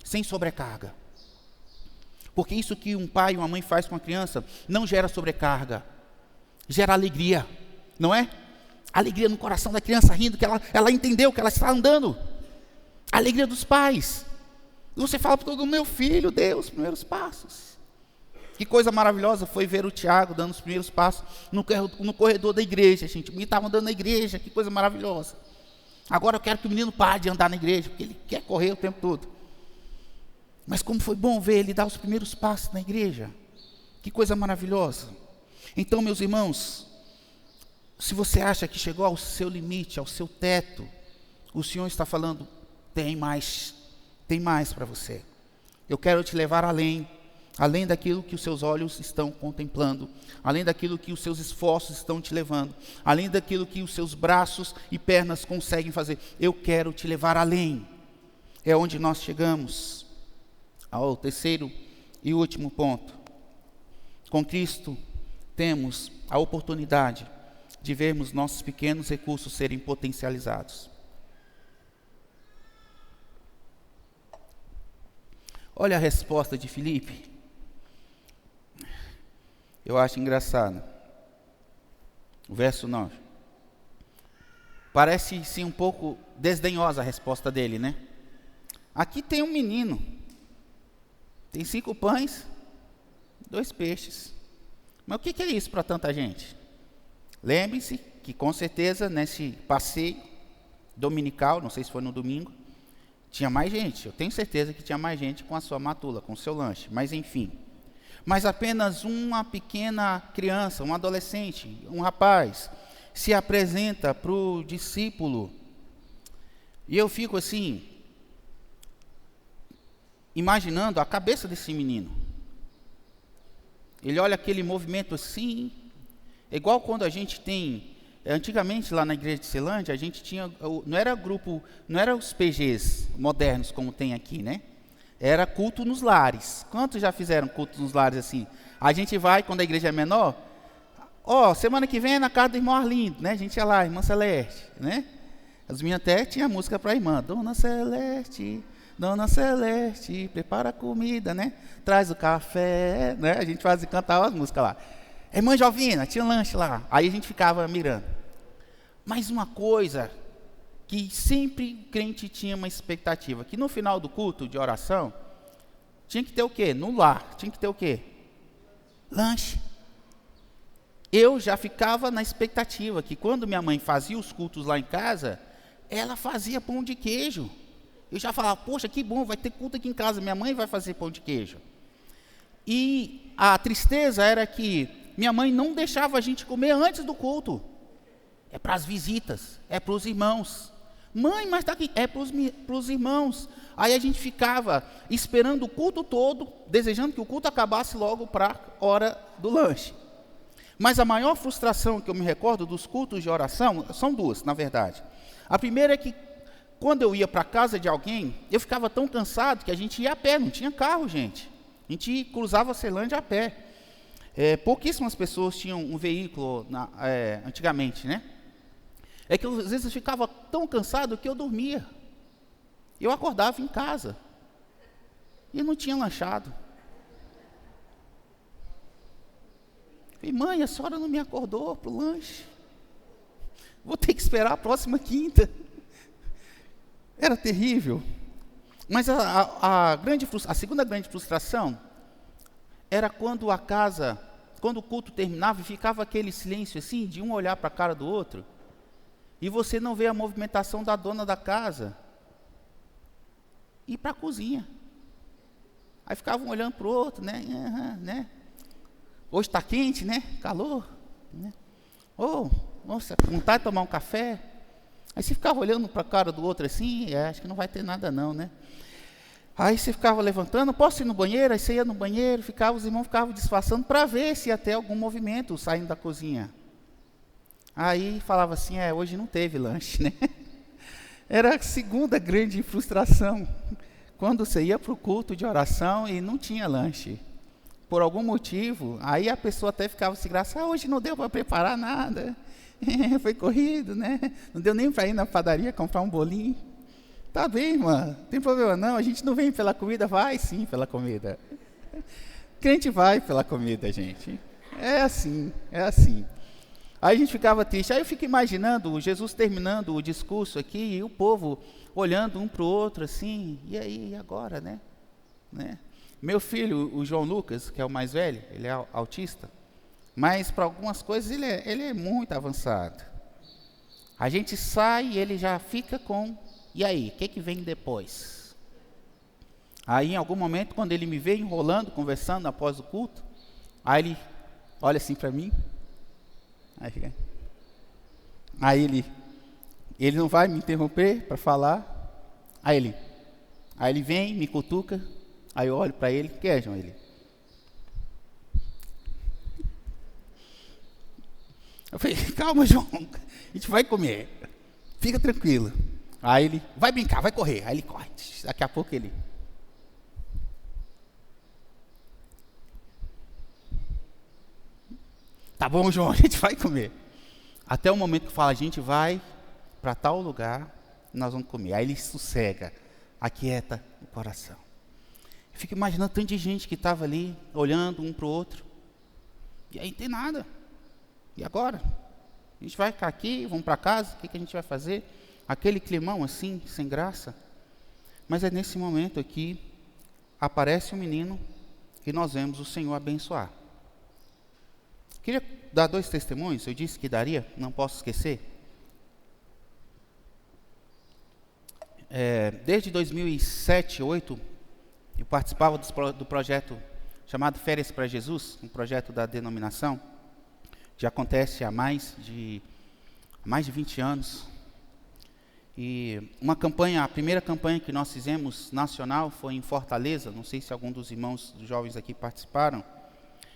A: Sem sobrecarga. Porque isso que um pai e uma mãe faz com a criança não gera sobrecarga. Gera alegria. Não é? Alegria no coração da criança rindo, que ela entendeu que ela está andando. A alegria dos pais. Você fala para todo mundo, meu filho deu os primeiros passos. Que coisa maravilhosa foi ver o Tiago dando os primeiros passos no corredor da igreja, gente. Me estava andando na igreja, que coisa maravilhosa. Agora eu quero que o menino pare de andar na igreja, porque ele quer correr o tempo todo. Mas como foi bom ver ele dar os primeiros passos na igreja. Que coisa maravilhosa. Então, meus irmãos, se você acha que chegou ao seu limite, ao seu teto, o Senhor está falando, tem mais para você. Eu quero te levar além daquilo que os seus olhos estão contemplando, além daquilo que os seus esforços estão te levando, além daquilo que os seus braços e pernas conseguem fazer. Eu quero te levar além. É onde nós chegamos ao terceiro e último ponto. Com Cristo, temos a oportunidade de vermos nossos pequenos recursos serem potencializados. Olha a resposta de Filipe. Eu acho engraçado. O verso 9. Parece sim um pouco desdenhosa a resposta dele, né? Aqui tem um menino. Tem 5 pães, 2 peixes. Mas o que é isso para tanta gente? Lembre-se que com certeza nesse passeio dominical, não sei se foi no domingo, tinha mais gente. Eu tenho certeza que tinha mais gente com a sua matula, com o seu lanche. Mas enfim. Mas apenas uma pequena criança, um adolescente, um rapaz, se apresenta para o discípulo. E eu fico assim, imaginando a cabeça desse menino. Ele olha aquele movimento assim, igual quando a gente tem, antigamente lá na igreja de Ceilândia, a gente tinha, não era grupo, não era os PGs modernos como tem aqui, né? Era culto nos lares. Quantos já fizeram culto nos lares assim? A gente vai, quando a igreja é menor, semana que vem é na casa do irmão Arlindo, né? A gente ia lá, irmã Celeste, né? As minhas até tinham música para a irmã. Dona Celeste, prepara a comida, né? Traz o café, né? A gente fazia cantar as músicas lá. Irmã Jovina, tinha lanche lá. Aí a gente ficava mirando. Mas uma coisa que sempre o crente tinha uma expectativa, que no final do culto de oração, tinha que ter o quê? No lar, tinha que ter o quê? Lanche. Eu já ficava na expectativa que quando minha mãe fazia os cultos lá em casa, ela fazia pão de queijo. Eu já falava, poxa, que bom, vai ter culto aqui em casa, minha mãe vai fazer pão de queijo. E a tristeza era que minha mãe não deixava a gente comer antes do culto. É para as visitas, é para os irmãos. Mãe, mas está aqui, é para os irmãos. Aí a gente ficava esperando o culto todo, desejando que o culto acabasse logo para a hora do lanche. Mas a maior frustração que eu me recordo dos cultos de oração, são 2, na verdade. A primeira é que, quando eu ia para a casa de alguém, eu ficava tão cansado que a gente ia a pé, não tinha carro, gente. A gente cruzava a Ceilândia a pé. Pouquíssimas pessoas tinham um veículo antigamente, né? É que às vezes eu ficava tão cansado que eu dormia. Eu acordava em casa e não tinha lanchado. Falei, mãe, a senhora não me acordou para o lanche. Vou ter que esperar a próxima quinta. Era terrível. Mas a segunda grande frustração era quando o culto terminava e ficava aquele silêncio assim, de um olhar para a cara do outro, e você não vê a movimentação da dona da casa ir para a cozinha. Aí ficavam olhando para o outro, né? Né? Hoje está quente, né? Calor. Né? Nossa, vontade de tomar um café. Aí você ficava olhando para a cara do outro assim, acho que não vai ter nada não, né? Aí você ficava levantando, posso ir no banheiro? Aí você ia no banheiro, os irmãos ficavam disfarçando para ver se ia ter algum movimento saindo da cozinha. Aí falava assim, hoje não teve lanche, né? Era a segunda grande frustração, quando você ia para o culto de oração e não tinha lanche. Por algum motivo, aí a pessoa até ficava se graça, hoje não deu para preparar nada, foi corrido, né? Não deu nem para ir na padaria comprar um bolinho. Tá bem, mano, não tem problema não, a gente não vem pela comida, vai sim pela comida. Crente vai pela comida, gente. É assim. Aí a gente ficava triste. Aí eu fico imaginando Jesus terminando o discurso aqui e o povo olhando um para o outro assim, e aí, e agora, né? Meu filho, o João Lucas, que é o mais velho, ele é autista, mas para algumas coisas ele é muito avançado. A gente sai e ele já fica com, e aí, o que vem depois? Aí em algum momento, quando ele me vê enrolando, conversando após o culto, aí ele olha assim para mim, aí ele não vai me interromper para falar, aí ele vem, me cutuca, aí eu olho para ele, o que é, João? Eu falei, calma, João, a gente vai comer, fica tranquilo. Aí ele, vai brincar, vai correr. Aí ele corre, daqui a pouco ele... Tá bom, João, a gente vai comer. Até o momento que fala, a gente vai para tal lugar, nós vamos comer. Aí ele sossega, aquieta o coração. Eu fico imaginando tanto de gente que estava ali, olhando um para o outro. E aí não tem nada. E agora? A gente vai ficar aqui, vamos para casa, o que a gente vai fazer? Aquele climão assim, sem graça. Mas é nesse momento aqui, aparece um menino e nós vemos o Senhor abençoar. Queria dar 2 testemunhos, eu disse que daria, não posso esquecer. Desde 2007, 2008, eu participava do projeto chamado Férias para Jesus, um projeto da denominação, que acontece há mais de 20 anos. E a primeira campanha que nós fizemos nacional foi em Fortaleza, não sei se algum dos irmãos dos jovens aqui participaram.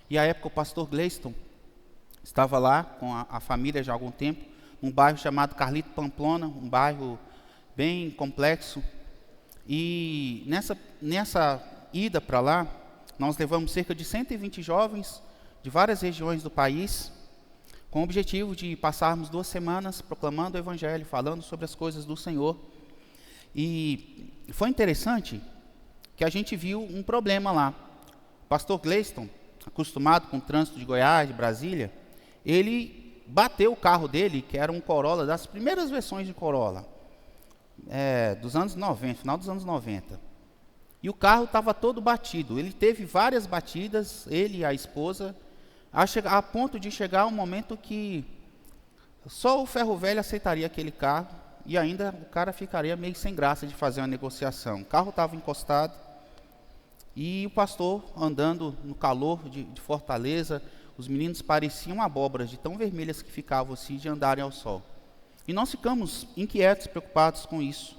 A: E à época o pastor Gleiston estava lá com a família já há algum tempo, num bairro chamado Carlito Pamplona, um bairro bem complexo. E nessa ida para lá, nós levamos cerca de 120 jovens de várias regiões do país, com o objetivo de passarmos 2 semanas proclamando o Evangelho, falando sobre as coisas do Senhor. E foi interessante que a gente viu um problema lá. O pastor Gleiston, acostumado com o trânsito de Goiás, de Brasília, ele bateu o carro dele, que era um Corolla, das primeiras versões de Corolla, dos anos 90, final dos anos 90. E o carro estava todo batido. Ele teve várias batidas, ele e a esposa, a ponto de chegar um momento que só o ferro velho aceitaria aquele carro, e ainda o cara ficaria meio sem graça de fazer uma negociação. O carro estava encostado, e o pastor andando no calor de Fortaleza, os meninos pareciam abóboras de tão vermelhas que ficavam assim de andarem ao sol. E nós ficamos inquietos, preocupados com isso.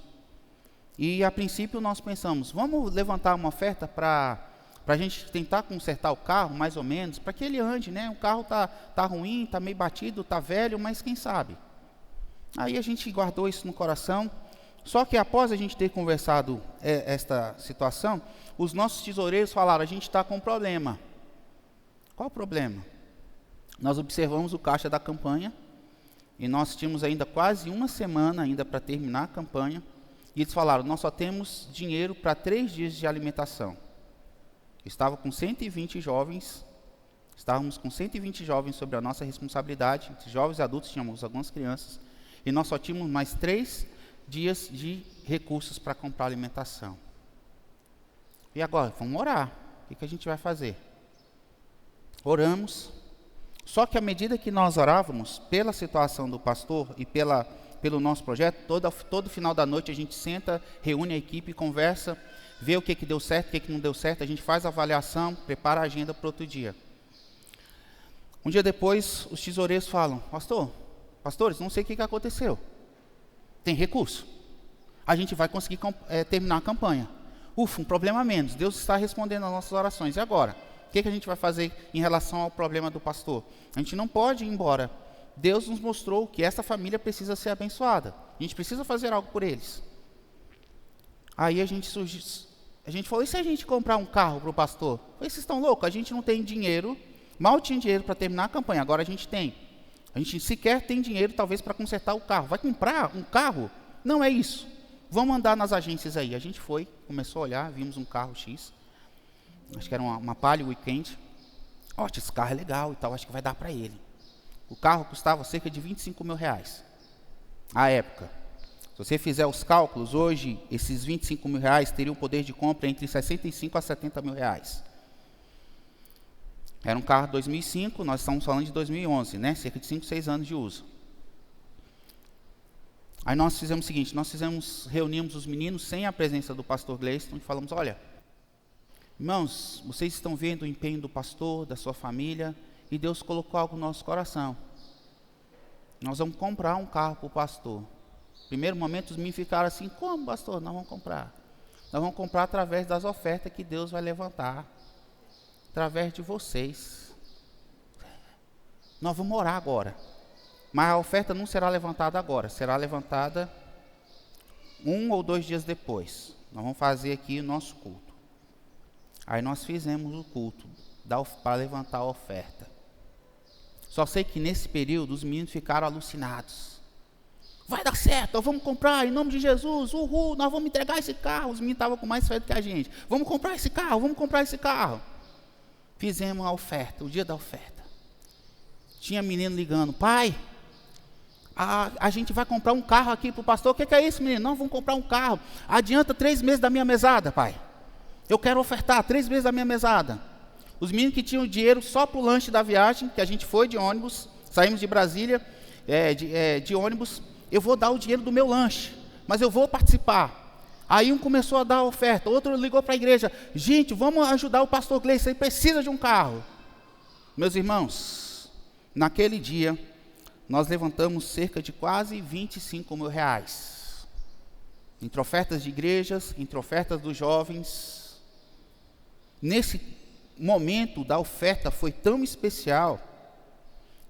A: E a princípio nós pensamos, vamos levantar uma oferta para a gente tentar consertar o carro, mais ou menos, para que ele ande, né? O carro tá ruim, está meio batido, está velho, mas quem sabe? Aí a gente guardou isso no coração. Só que após a gente ter conversado esta situação, os nossos tesoureiros falaram, a gente está com um problema. Qual o problema? Nós observamos o caixa da campanha, e nós tínhamos ainda quase 1 semana ainda para terminar a campanha, e eles falaram, nós só temos dinheiro para 3 dias de alimentação. Estava com 120 jovens, estávamos com 120 jovens sobre a nossa responsabilidade, entre jovens e adultos, tínhamos algumas crianças, e nós só tínhamos mais 3 dias de recursos para comprar alimentação. E agora, vamos orar, o que a gente vai fazer? Oramos, só que à medida que nós orávamos, pela situação do pastor e pelo nosso projeto, todo final da noite a gente senta, reúne a equipe, conversa, vê o que deu certo, o que não deu certo, a gente faz a avaliação, prepara a agenda para outro dia. Um dia depois, os tesoureiros falam, pastores, não sei o que aconteceu, tem recurso, a gente vai conseguir terminar a campanha. Ufa, um problema a menos, Deus está respondendo às nossas orações, e agora? O que a gente vai fazer em relação ao problema do pastor? A gente não pode ir embora. Deus nos mostrou que essa família precisa ser abençoada. A gente precisa fazer algo por eles. Aí a gente falou, e se a gente comprar um carro para o pastor? Eu falei, vocês estão loucos? A gente não tem dinheiro, mal tinha dinheiro para terminar a campanha, agora a gente tem. A gente sequer tem dinheiro, talvez, para consertar o carro. Vai comprar um carro? Não é isso. Vamos andar nas agências aí. A gente foi, começou a olhar, vimos um carro X. Acho que era uma Palio Weekend. Esse carro é legal e tal, acho que vai dar para ele. O carro custava cerca de 25 mil reais. À época. Se você fizer os cálculos, hoje, esses 25 mil reais teriam poder de compra entre 65 a 70 mil reais. Era um carro de 2005, nós estamos falando de 2011, né? Cerca de 5, 6 anos de uso. Aí nós fizemos o seguinte, reunimos os meninos sem a presença do pastor Gleison e falamos, olha, irmãos, vocês estão vendo o empenho do pastor, da sua família, e Deus colocou algo no nosso coração. Nós vamos comprar um carro para o pastor. Primeiro momento os meninos ficaram assim, como pastor? Nós vamos comprar. Nós vamos comprar através das ofertas que Deus vai levantar. Através de vocês. Nós vamos orar agora. Mas a oferta não será levantada agora. Será levantada 1 ou 2 dias depois. Nós vamos fazer aqui o nosso culto. Aí nós fizemos o culto para levantar a oferta. Só sei que nesse período os meninos ficaram alucinados. Vai dar certo, nós vamos comprar em nome de Jesus, uhul, nós vamos entregar esse carro. Os meninos estavam com mais fé do que a gente. Vamos comprar esse carro, vamos comprar esse carro. Fizemos a oferta, o dia da oferta. Tinha menino ligando, pai, a gente vai comprar um carro aqui para o pastor. O que é isso, menino? Não, vamos comprar um carro. Adianta 3 meses da minha mesada, pai. Eu quero ofertar 3 meses da minha mesada. Os meninos que tinham dinheiro só para o lanche da viagem, que a gente foi de ônibus, saímos de Brasília, de ônibus. Eu vou dar o dinheiro do meu lanche, mas eu vou participar. Aí um começou a dar a oferta, outro ligou para a igreja, gente, vamos ajudar o pastor Gleison, ele precisa de um carro. Meus irmãos, naquele dia, nós levantamos cerca de quase 25 mil reais, entre ofertas de igrejas, entre ofertas dos jovens. Nesse momento da oferta foi tão especial,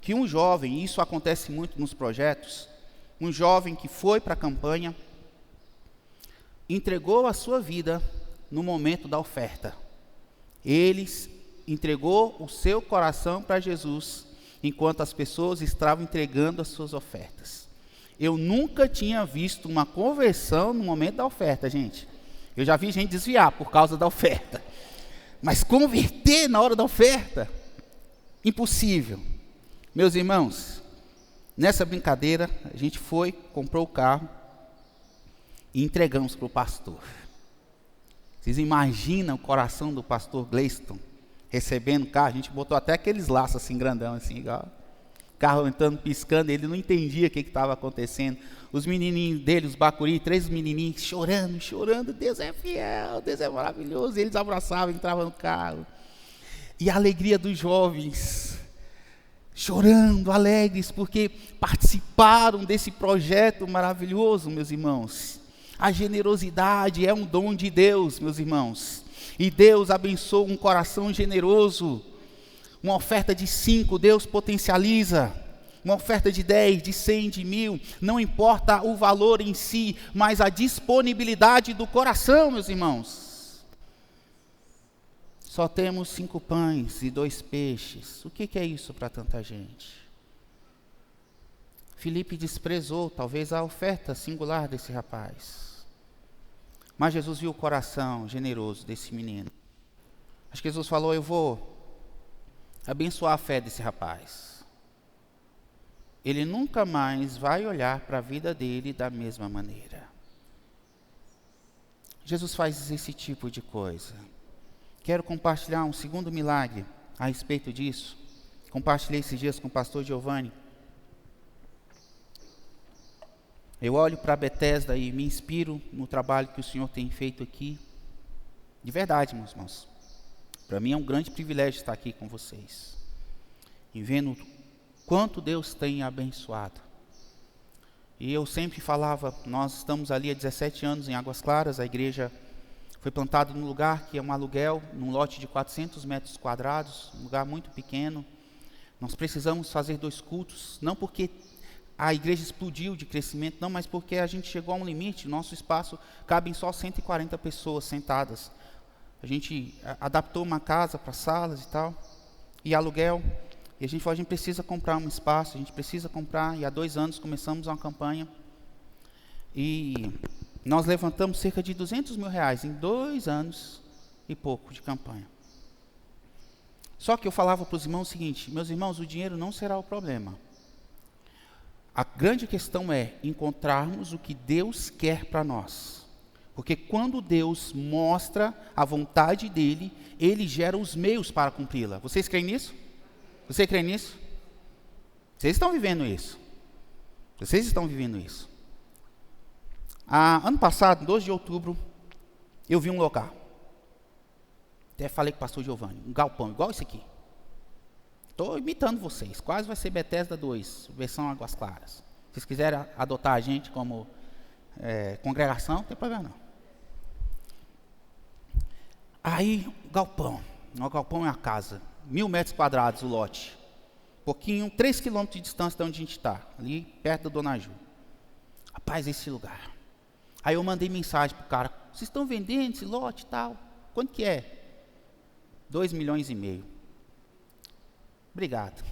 A: que um jovem, e isso acontece muito nos projetos, um jovem que foi para a campanha, entregou a sua vida no momento da oferta. Ele entregou o seu coração para Jesus, enquanto as pessoas estavam entregando as suas ofertas. Eu nunca tinha visto uma conversão no momento da oferta, gente. Eu já vi gente desviar por causa da oferta. Mas converter na hora da oferta, impossível. Meus irmãos, nessa brincadeira, a gente foi, comprou o carro e entregamos para o pastor. Vocês imaginam o coração do pastor Gleison recebendo o carro? A gente botou até aqueles laços assim, grandão, assim, igual. O carro entrando, piscando, ele não entendia o que estava acontecendo. Os menininhos dele, os bacuri, 3 menininhos, chorando, Deus é fiel, Deus é maravilhoso. E eles abraçavam, entravam no carro. E a alegria dos jovens, chorando, alegres, porque participaram desse projeto maravilhoso, meus irmãos. A generosidade é um dom de Deus, meus irmãos. E Deus abençoa um coração generoso. Uma oferta de 5, Deus potencializa. Uma oferta de 10, de 100, de 1000. Não importa o valor em si, mas a disponibilidade do coração, meus irmãos. Só temos 5 pães e 2 peixes. O que é isso para tanta gente? Filipe desprezou talvez a oferta singular desse rapaz. Mas Jesus viu o coração generoso desse menino. Acho que Jesus falou, eu vou abençoar a fé desse rapaz. Ele nunca mais vai olhar para a vida dele da mesma maneira. Jesus faz esse tipo de coisa. Quero compartilhar um segundo milagre a respeito disso. Compartilhei esses dias com o pastor Giovanni. Eu olho para Bethesda e me inspiro no trabalho que o Senhor tem feito aqui. De verdade, meus irmãos. Para mim é um grande privilégio estar aqui com vocês. E vendo quanto Deus tem abençoado. E eu sempre falava, nós estamos ali há 17 anos em Águas Claras, a igreja foi plantada num lugar que é um aluguel, num lote de 400 metros quadrados, um lugar muito pequeno. Nós precisamos fazer 2 cultos, não porque a igreja explodiu de crescimento, não, mas porque a gente chegou a um limite, nosso espaço cabe só 140 pessoas sentadas. A gente adaptou uma casa para salas e tal, e aluguel, e a gente falou, a gente precisa comprar um espaço, a gente precisa comprar, e há 2 anos começamos uma campanha, e nós levantamos cerca de 200 mil reais em 2 anos e pouco de campanha. Só que eu falava para os irmãos o seguinte, meus irmãos, o dinheiro não será o problema. A grande questão é encontrarmos o que Deus quer para nós. Porque quando Deus mostra a vontade dEle, Ele gera os meios para cumpri-la. Vocês creem nisso? Você crê nisso? Vocês estão vivendo isso. Vocês estão vivendo isso. Ano passado, 12 de outubro, eu vi um lugar. Até falei com o pastor Giovanni, um galpão igual esse aqui. Estou imitando vocês, quase vai ser Bethesda 2, versão Águas Claras. Se vocês quiserem adotar a gente como congregação, não tem problema não. Aí, o galpão é uma casa, 1.000 metros quadrados o lote. Pouquinho, 3 quilômetros de distância de onde a gente está, ali perto da Dona Ju. Rapaz, esse lugar. Aí eu mandei mensagem pro cara, vocês estão vendendo esse lote e tal? Quanto que é? 2,5 milhões. Obrigado.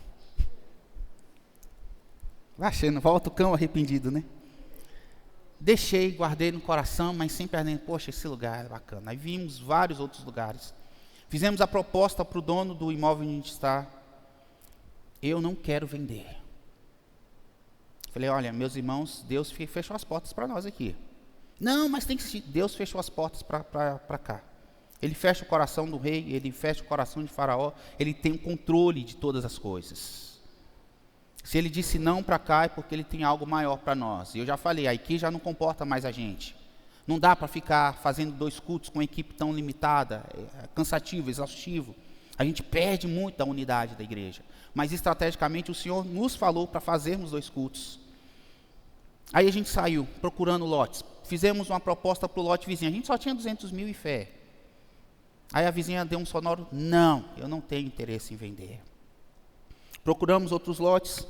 A: Vai achando, volta o cão arrependido, né? Deixei, guardei no coração, mas sempre ardendo, poxa, esse lugar é bacana. Aí vimos vários outros lugares. Fizemos a proposta para o dono do imóvel onde a gente está. Eu não quero vender. Falei, olha, meus irmãos, Deus fechou as portas para nós aqui. Não, mas tem que... Deus fechou as portas para cá. Ele fecha o coração do rei, ele fecha o coração de Faraó, ele tem o controle de todas as coisas. Se ele disse não para cá, é porque ele tem algo maior para nós. E eu já falei, aqui já não comporta mais a gente. Não dá para ficar fazendo 2 cultos com uma equipe tão limitada, cansativo, exaustivo. A gente perde muito da unidade da igreja. Mas estrategicamente o Senhor nos falou para fazermos 2 cultos. Aí a gente saiu procurando lotes. Fizemos uma proposta para o lote vizinho. A gente só tinha 200 mil e fé. Aí a vizinha deu um sonoro, não, eu não tenho interesse em vender. Procuramos outros lotes.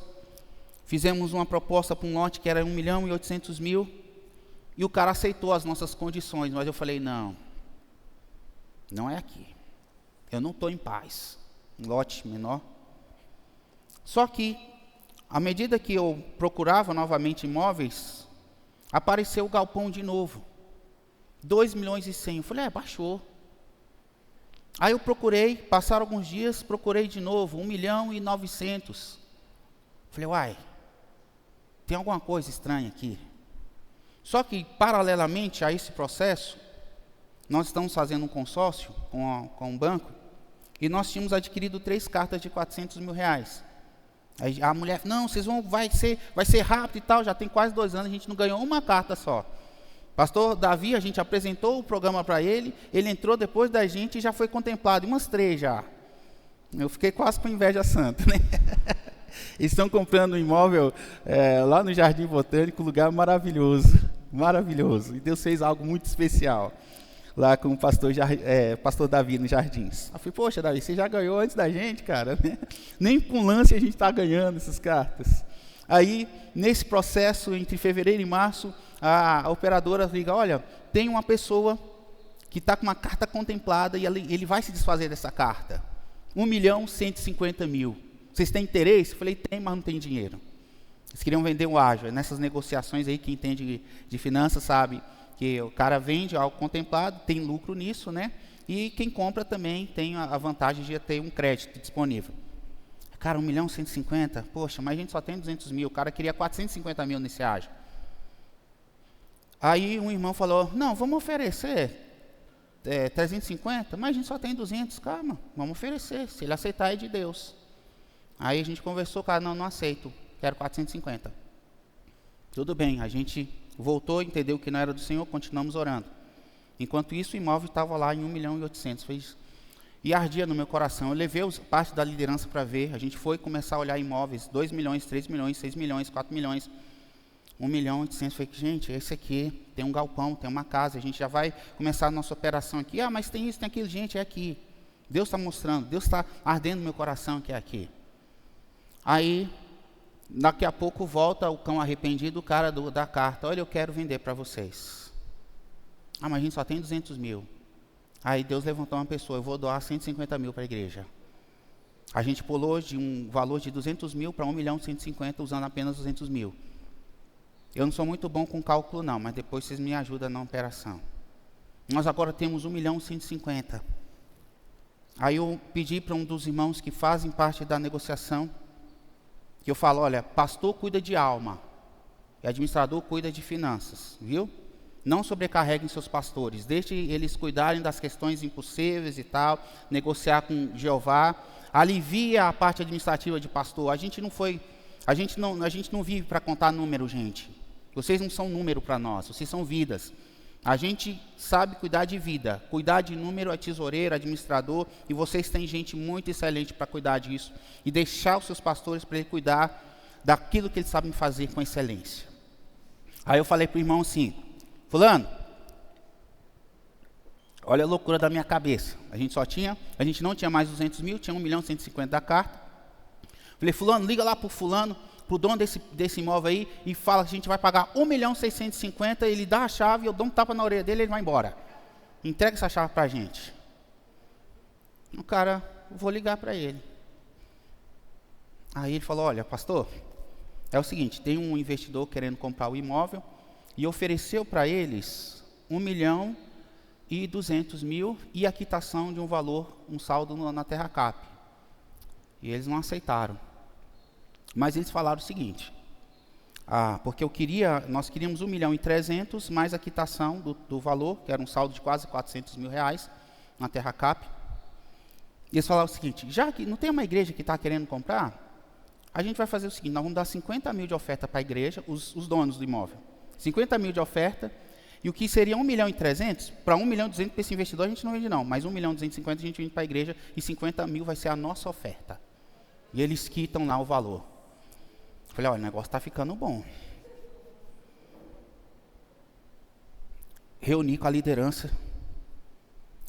A: Fizemos uma proposta para um lote que era 1.800.000. E o cara aceitou as nossas condições. Mas eu falei, não é aqui. Eu não estou em paz. Um lote menor. Só que, à medida que eu procurava novamente imóveis, apareceu o galpão de novo. 2,1 milhões. Eu falei, baixou. Aí eu procurei, passaram alguns dias, procurei de novo, 1.900.000. Falei, uai, tem alguma coisa estranha aqui. Só que, paralelamente a esse processo, nós estamos fazendo um consórcio com um banco, e nós tínhamos adquirido 3 cartas de 400 mil reais. Aí a mulher, não, vai ser rápido e tal, já tem quase 2 anos, a gente não ganhou uma carta só. Pastor Davi, a gente apresentou o programa para ele entrou depois da gente e já foi contemplado, umas 3 já. Eu fiquei quase com inveja santa, né? Eles estão comprando um imóvel lá no Jardim Botânico, um lugar maravilhoso, maravilhoso. E Deus fez algo muito especial lá com o pastor Davi nos Jardins. Eu falei, poxa, Davi, você já ganhou antes da gente, cara, né? Nem com lance a gente está ganhando essas cartas. Aí, nesse processo, entre fevereiro e março, a operadora liga, olha, tem uma pessoa que está com uma carta contemplada e ele vai se desfazer dessa carta. 1.150.000. Vocês têm interesse? Eu falei, tem, mas não tem dinheiro. Eles queriam vender um ágio. Nessas negociações aí, quem entende de finanças sabe que o cara vende algo contemplado, tem lucro nisso, né? E quem compra também tem a vantagem de ter um crédito disponível. Cara, 1.150.000, poxa, mas a gente só tem 200 mil, o cara queria 450 mil nesse ágio. Aí um irmão falou, não, vamos oferecer 350, mas a gente só tem 200, calma, vamos oferecer, se ele aceitar é de Deus. Aí a gente conversou, cara, não aceito, quero 450. Tudo bem, a gente voltou, entendeu que não era do Senhor, continuamos orando. Enquanto isso, o imóvel estava lá em 1.800.000, e ardia no meu coração. Eu levei parte da liderança para ver, a gente foi começar a olhar imóveis, 2 milhões, 3 milhões, 6 milhões, 4 milhões, 1.800.000, falei, gente, esse aqui, tem um galpão, tem uma casa, a gente já vai começar a nossa operação aqui, mas tem isso, tem aquilo, gente, é aqui. Deus está mostrando, Deus está ardendo no meu coração que é aqui. Aí, daqui a pouco volta o cão arrependido, o cara da carta, olha, eu quero vender para vocês. Mas a gente só tem 200 mil. Aí Deus levantou uma pessoa, eu vou doar 150 mil para a igreja. A gente pulou de um valor de 200 mil para 1.150.000, usando apenas 200 mil. Eu não sou muito bom com cálculo não, mas depois vocês me ajudam na operação. Nós agora temos 1.150.000. Aí eu pedi para um dos irmãos que fazem parte da negociação, que eu falo, olha, pastor cuida de alma, e administrador cuida de finanças, viu? Não sobrecarreguem seus pastores, deixe eles cuidarem das questões impossíveis e tal, negociar com Jeová, alivia a parte administrativa de pastor. A gente não vive para contar número, gente. Vocês não são número para nós, vocês são vidas. A gente sabe cuidar de vida. Cuidar de número é tesoureiro, administrador, e vocês têm gente muito excelente para cuidar disso. E deixar os seus pastores para ele cuidar daquilo que eles sabem fazer com excelência. Aí eu falei para o irmão assim, fulano, olha a loucura da minha cabeça. A gente não tinha mais 200 mil, tinha 1.150.000 da carta. Falei, fulano, liga lá para o fulano, para o dono desse imóvel aí, e fala que a gente vai pagar 1.650.000, ele dá a chave, eu dou um tapa na orelha dele e ele vai embora. Entrega essa chave para a gente. O cara, vou ligar para ele. Aí ele falou, olha, pastor, é o seguinte, tem um investidor querendo comprar o imóvel, e ofereceu para eles 1.200.000 e a quitação de um valor, um saldo na TerraCap. E eles não aceitaram. Mas eles falaram o seguinte, porque nós queríamos 1.300.000 mais a quitação do valor, que era um saldo de quase 400 mil reais na TerraCap. E eles falaram o seguinte, já que não tem uma igreja que está querendo comprar, a gente vai fazer o seguinte, nós vamos dar 50 mil de oferta para a igreja, os donos do imóvel. 50 mil de oferta, e o que seria 1.300.000, para 1.200.000 para esse investidor a gente não vende não, mas 1.250.000 a gente vende para a igreja, e 50 mil vai ser a nossa oferta. E eles quitam lá o valor. Falei, olha, o negócio está ficando bom. Reuni com a liderança.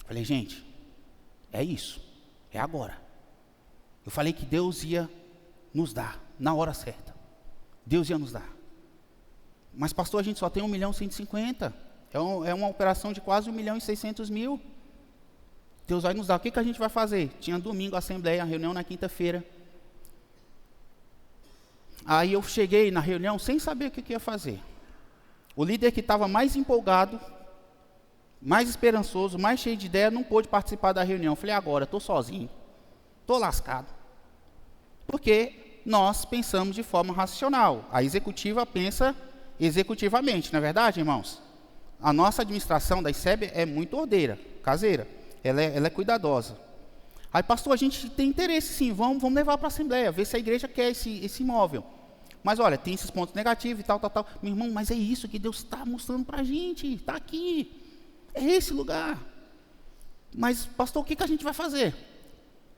A: Falei, gente, é isso. É agora. Eu falei que Deus ia nos dar, na hora certa. Deus ia nos dar. Mas, pastor, a gente só tem 1.150.000. É uma operação de quase 1.600.000. Deus vai nos dar. O que a gente vai fazer? Tinha domingo a assembleia, a reunião na quinta-feira. Aí eu cheguei na reunião sem saber o que ia fazer. O líder que estava mais empolgado, mais esperançoso, mais cheio de ideia, não pôde participar da reunião. Falei, agora, estou sozinho, estou lascado. Porque nós pensamos de forma racional. A executiva pensa executivamente, não é verdade, irmãos? A nossa administração da ICEB é muito ordeira, caseira. Ela é cuidadosa. Aí, pastor, a gente tem interesse sim, vamos levar para a Assembleia, ver se a igreja quer esse imóvel. Mas olha, tem esses pontos negativos e tal. Meu irmão, mas é isso que Deus está mostrando para a gente, está aqui. É esse lugar. Mas, pastor, o que a gente vai fazer?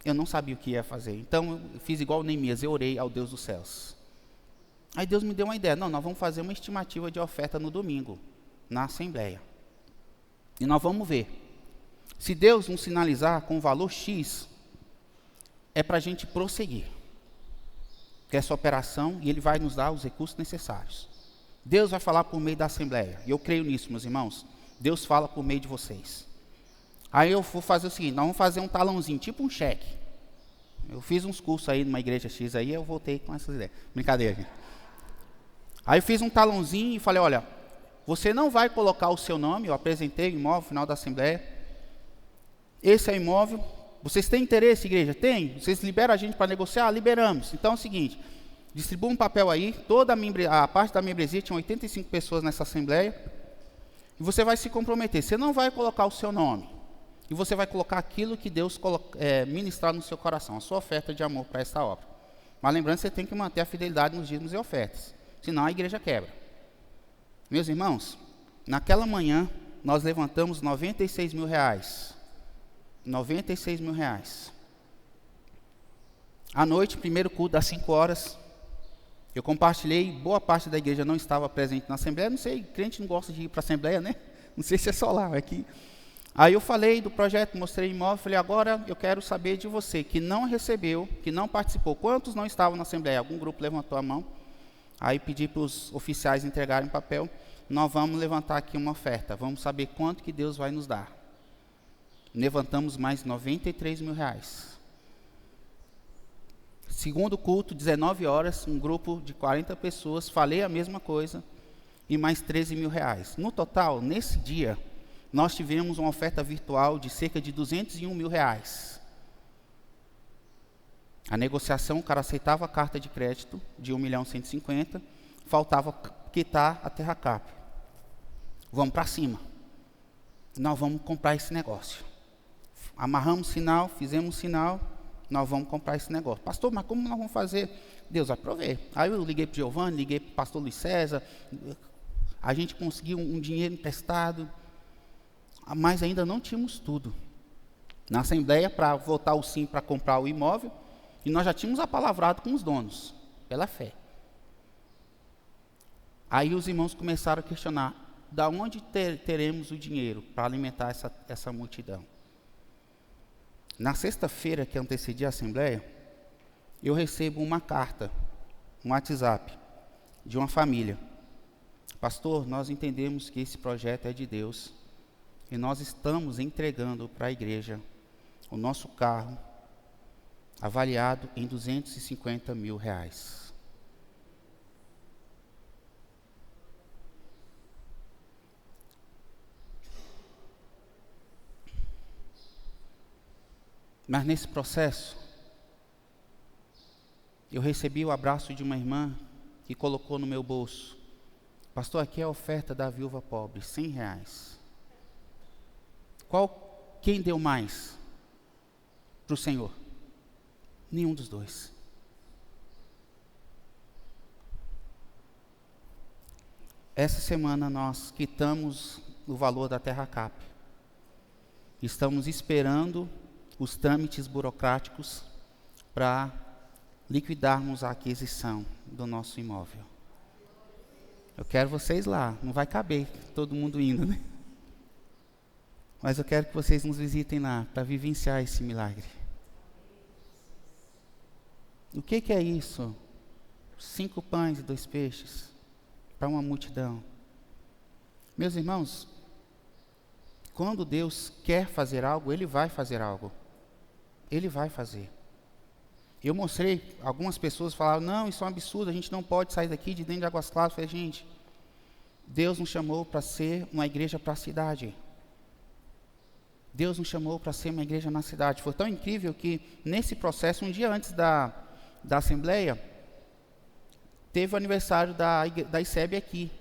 A: Eu não sabia o que ia fazer. Então, eu fiz igual Neemias, eu orei ao Deus dos céus. Aí Deus me deu uma ideia. Não, nós vamos fazer uma estimativa de oferta no domingo, na Assembleia. E nós vamos ver. Se Deus nos sinalizar com o valor X, é para a gente prosseguir com essa operação e Ele vai nos dar os recursos necessários. Deus vai falar por meio da Assembleia. E eu creio nisso, meus irmãos. Deus fala por meio de vocês. Aí eu vou fazer o seguinte, nós vamos fazer um talãozinho, tipo um cheque. Eu fiz uns cursos aí numa igreja X aí, eu voltei com essas ideias. Brincadeira, gente. Aí eu fiz um talãozinho e falei, olha, você não vai colocar o seu nome, eu apresentei o imóvel no final da Assembleia. Esse é o imóvel. Vocês têm interesse, igreja? Tem? Vocês liberam a gente para negociar? Liberamos. Então é o seguinte, distribua um papel aí, toda a parte da membresia, tinha 85 pessoas nessa Assembleia, e você vai se comprometer. Você não vai colocar o seu nome, e você vai colocar aquilo que Deus ministrar no seu coração, a sua oferta de amor para esta obra. Mas lembrando, você tem que manter a fidelidade nos dízimos e ofertas, senão a igreja quebra. Meus irmãos, naquela manhã, nós levantamos 96 mil reais. 96 mil reais. À noite, primeiro culto, das 5 horas, eu compartilhei, boa parte da igreja não estava presente na Assembleia, não sei, crente não gosta de ir para a Assembleia, né? Não sei se é só lá, aqui. Aí eu falei do projeto, mostrei o imóvel, falei, agora eu quero saber de você, que não recebeu, que não participou. Quantos não estavam na Assembleia? Algum grupo levantou a mão, aí pedi para os oficiais entregarem papel, nós vamos levantar aqui uma oferta, vamos saber quanto que Deus vai nos dar. Levantamos mais 93 mil reais. Segundo culto, 19 horas, um grupo de 40 pessoas, falei a mesma coisa, e mais 13 mil reais. No total, nesse dia, nós tivemos uma oferta virtual de cerca de 201 mil reais. A negociação, o cara aceitava a carta de crédito de 1.150.000, faltava quitar a TerraCap. Vamos para cima. Nós vamos comprar esse negócio. Amarramos sinal, fizemos sinal, nós vamos comprar esse negócio. Pastor, mas como nós vamos fazer? Deus vai prover. Aí eu liguei para o Giovanni, liguei para o pastor Luiz César, a gente conseguiu um dinheiro emprestado, mas ainda não tínhamos tudo. Na assembleia, para votar o sim para comprar o imóvel, e nós já tínhamos apalavrado com os donos, pela fé. Aí os irmãos começaram a questionar, da onde teremos o dinheiro para alimentar essa multidão? Na sexta-feira que antecedia a assembleia, eu recebo uma carta, um WhatsApp, de uma família. Pastor, nós entendemos que esse projeto é de Deus, e nós estamos entregando para a igreja o nosso carro, avaliado em R$250 mil. Mas nesse processo, eu recebi o abraço de uma irmã que colocou no meu bolso: pastor, aqui é a oferta da viúva pobre, R$100. Quem deu mais para o Senhor? Nenhum dos dois. Essa semana nós quitamos o valor da Terra Cap. Estamos esperando os trâmites burocráticos para liquidarmos a aquisição do nosso imóvel. Eu quero vocês lá, não vai caber todo mundo indo, né? Mas eu quero que vocês nos visitem lá, para vivenciar esse milagre. O que é isso? 5 pães e 2 peixes, para uma multidão. Meus irmãos, quando Deus quer fazer algo, Ele vai fazer algo. Ele vai fazer. Eu mostrei, algumas pessoas falaram, não, isso é um absurdo, a gente não pode sair daqui de dentro de Águas Claras. Eu falei, gente, Deus nos chamou para ser uma igreja para a cidade. Deus nos chamou para ser uma igreja na cidade. Foi tão incrível que, nesse processo, um dia antes da assembleia, teve o aniversário da ICEB aqui.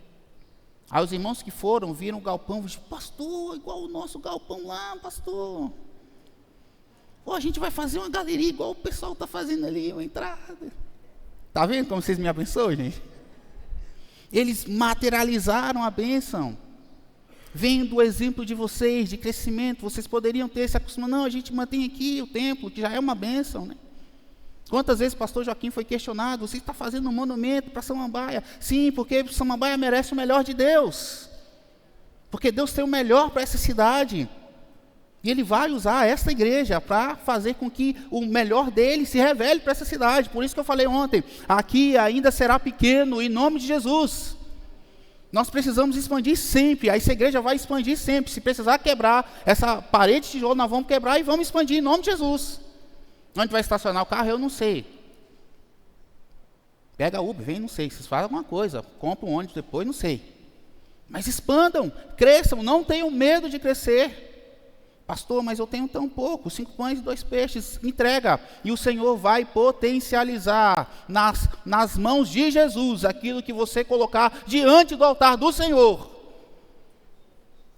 A: Aí os irmãos que foram, viram o galpão, e disseram, pastor, igual o nosso galpão lá, pastor. Pô, a gente vai fazer uma galeria igual o pessoal está fazendo ali, uma entrada. Está vendo como vocês me abençoam, gente? Eles materializaram a bênção. Vendo o exemplo de vocês, de crescimento, vocês poderiam ter se acostumado. Não, a gente mantém aqui o templo, que já é uma bênção, né? Quantas vezes o pastor Joaquim foi questionado, você está fazendo um monumento para Samambaia? Sim, porque Samambaia merece o melhor de Deus. Porque Deus tem o melhor para essa cidade. E Ele vai usar essa igreja para fazer com que o melhor dele se revele para essa cidade. Por isso que eu falei ontem, aqui ainda será pequeno, em nome de Jesus. Nós precisamos expandir sempre, essa igreja vai expandir sempre. Se precisar quebrar essa parede de tijolo, nós vamos quebrar e vamos expandir em nome de Jesus. Onde vai estacionar o carro, eu não sei. Pega Uber, vem, não sei. Vocês fazem alguma coisa, compra um ônibus depois, não sei. Mas expandam, cresçam, não tenham medo de crescer. Pastor, mas eu tenho tão pouco, 5 pães e 2 peixes, entrega. E o Senhor vai potencializar nas mãos de Jesus aquilo que você colocar diante do altar do Senhor.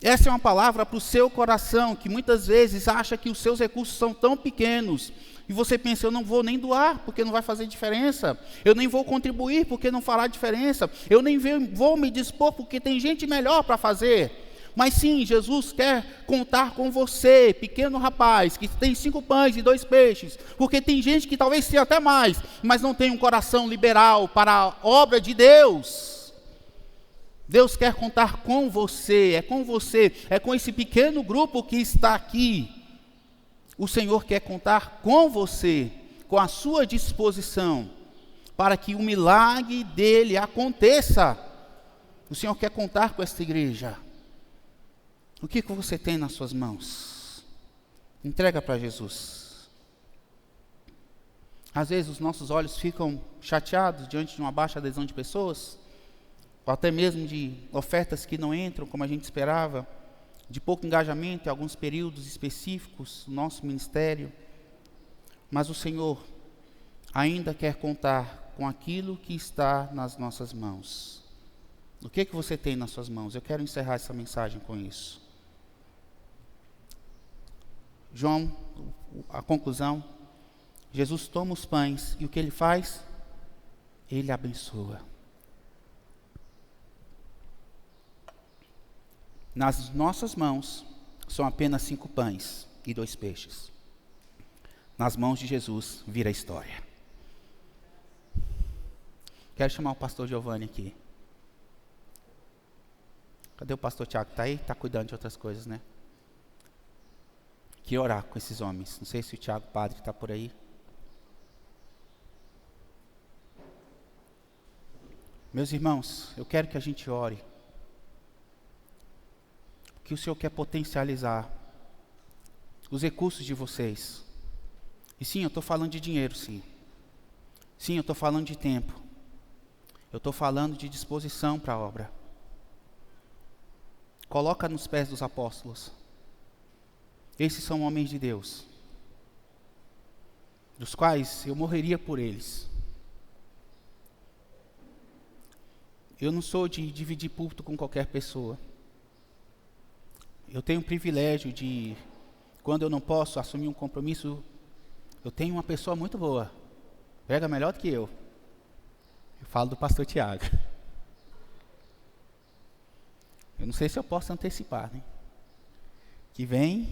A: Essa é uma palavra para o seu coração, que muitas vezes acha que os seus recursos são tão pequenos, e você pensa, eu não vou nem doar, porque não vai fazer diferença. Eu nem vou contribuir, porque não fará diferença. Eu nem vou me dispor, porque tem gente melhor para fazer. Mas sim, Jesus quer contar com você, pequeno rapaz, que tem 5 pães e 2 peixes, porque tem gente que talvez tenha até mais, mas não tem um coração liberal para a obra de Deus. Deus quer contar com você, é com esse pequeno grupo que está aqui. O Senhor quer contar com você, com a sua disposição, para que o milagre dele aconteça. O Senhor quer contar com esta igreja. O que você tem nas suas mãos? Entrega para Jesus. Às vezes os nossos olhos ficam chateados diante de uma baixa adesão de pessoas, ou até mesmo de ofertas que não entram como a gente esperava, de pouco engajamento em alguns períodos específicos do nosso ministério. Mas o Senhor ainda quer contar com aquilo que está nas nossas mãos. O que você tem nas suas mãos? Eu quero encerrar essa mensagem com isso. João, a conclusão, Jesus toma os pães e o que Ele faz? Ele abençoa. Nas nossas mãos são apenas 5 pães e 2 peixes. Nas mãos de Jesus vira a história. Quero chamar o pastor Giovanni aqui. Cadê o pastor Tiago? Está aí? Está cuidando de outras coisas, né? Queria orar com esses homens. Não sei se o Tiago, padre, está por aí. Meus irmãos, eu quero que a gente ore. Que o Senhor quer potencializar os recursos de vocês. E sim, eu estou falando de dinheiro, sim. Sim, eu estou falando de tempo. Eu estou falando de disposição para a obra. Coloca nos pés dos apóstolos. Esses são homens de Deus, dos quais eu morreria por eles. Eu não sou de dividir púlpito com qualquer pessoa. Eu tenho o privilégio de, quando eu não posso assumir um compromisso, eu tenho uma pessoa muito boa, prega melhor do que eu. Eu falo do pastor Tiago. Eu não sei se eu posso antecipar, né? Que vem,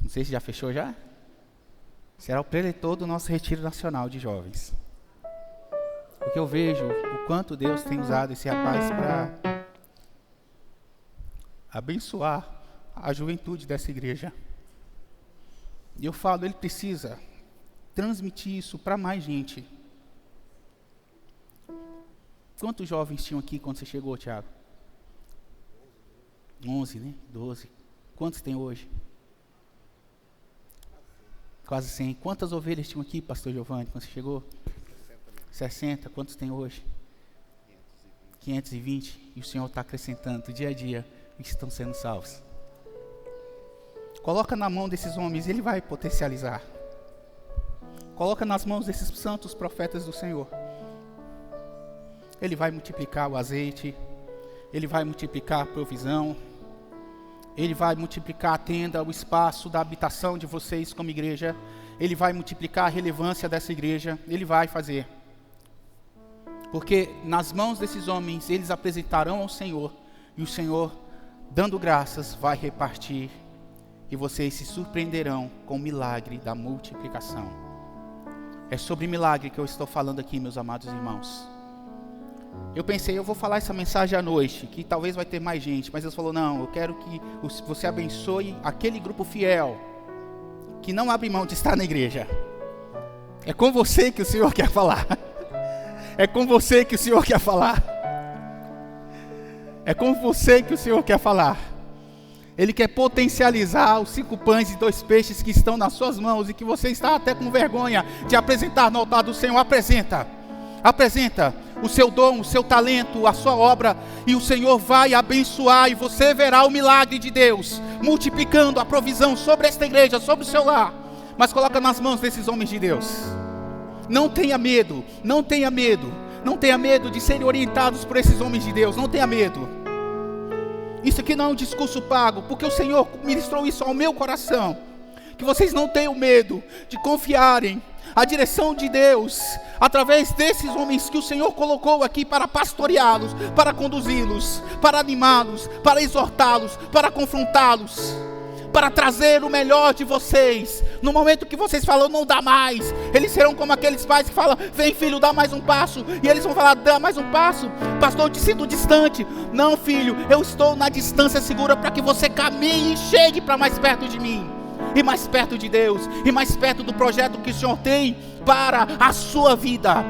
A: não sei se já fechou já, será o preletor do nosso retiro nacional de jovens. Porque eu vejo o quanto Deus tem usado esse rapaz para abençoar a juventude dessa igreja. E eu falo, ele precisa transmitir isso para mais gente. Quantos jovens tinham aqui quando você chegou, Tiago? 11, né? 12. Quantos tem hoje? Quase 100. Quantas ovelhas tinham aqui, pastor Giovanni, quando você chegou? 60. Quantos tem hoje? 520. E o Senhor está acrescentando dia a dia os que estão sendo salvos. Coloca na mão desses homens e Ele vai potencializar. Coloca nas mãos desses santos profetas do Senhor. Ele vai multiplicar o azeite. Ele vai multiplicar a provisão. Ele vai multiplicar a tenda, o espaço da habitação de vocês como igreja. Ele vai multiplicar a relevância dessa igreja. Ele vai fazer. Porque nas mãos desses homens, eles apresentarão ao Senhor. E o Senhor, dando graças, vai repartir. E vocês se surpreenderão com o milagre da multiplicação. É sobre milagre que eu estou falando aqui, meus amados irmãos. Eu pensei, eu vou falar essa mensagem à noite, que talvez vai ter mais gente. Mas Deus falou, não, eu quero que você abençoe aquele grupo fiel, que não abre mão de estar na igreja. É com você que o Senhor quer falar. É com você que o Senhor quer falar. É com você que o Senhor quer falar. Ele quer potencializar os 5 pães e 2 peixes que estão nas suas mãos e que você está até com vergonha de apresentar no altar do Senhor. Apresenta o seu dom, o seu talento, a sua obra, e o Senhor vai abençoar, e você verá o milagre de Deus multiplicando a provisão sobre esta igreja, sobre o seu lar. Mas coloca nas mãos desses homens de Deus. Não tenha medo, não tenha medo, não tenha medo de serem orientados por esses homens de Deus, não tenha medo. Isso aqui não é um discurso pago, porque o Senhor ministrou isso ao meu coração. Que vocês não tenham medo de confiarem a direção de Deus, através desses homens que o Senhor colocou aqui para pastoreá-los, para conduzi-los, para animá-los, para exortá-los, para confrontá-los, para trazer o melhor de vocês. No momento que vocês falam, não dá mais, eles serão como aqueles pais que falam, vem filho, dá mais um passo, e eles vão falar, dá mais um passo, pastor, eu te sinto distante. Não, filho, eu estou na distância segura para que você caminhe e chegue para mais perto de mim, e mais perto de Deus, e mais perto do projeto que o Senhor tem para a sua vida.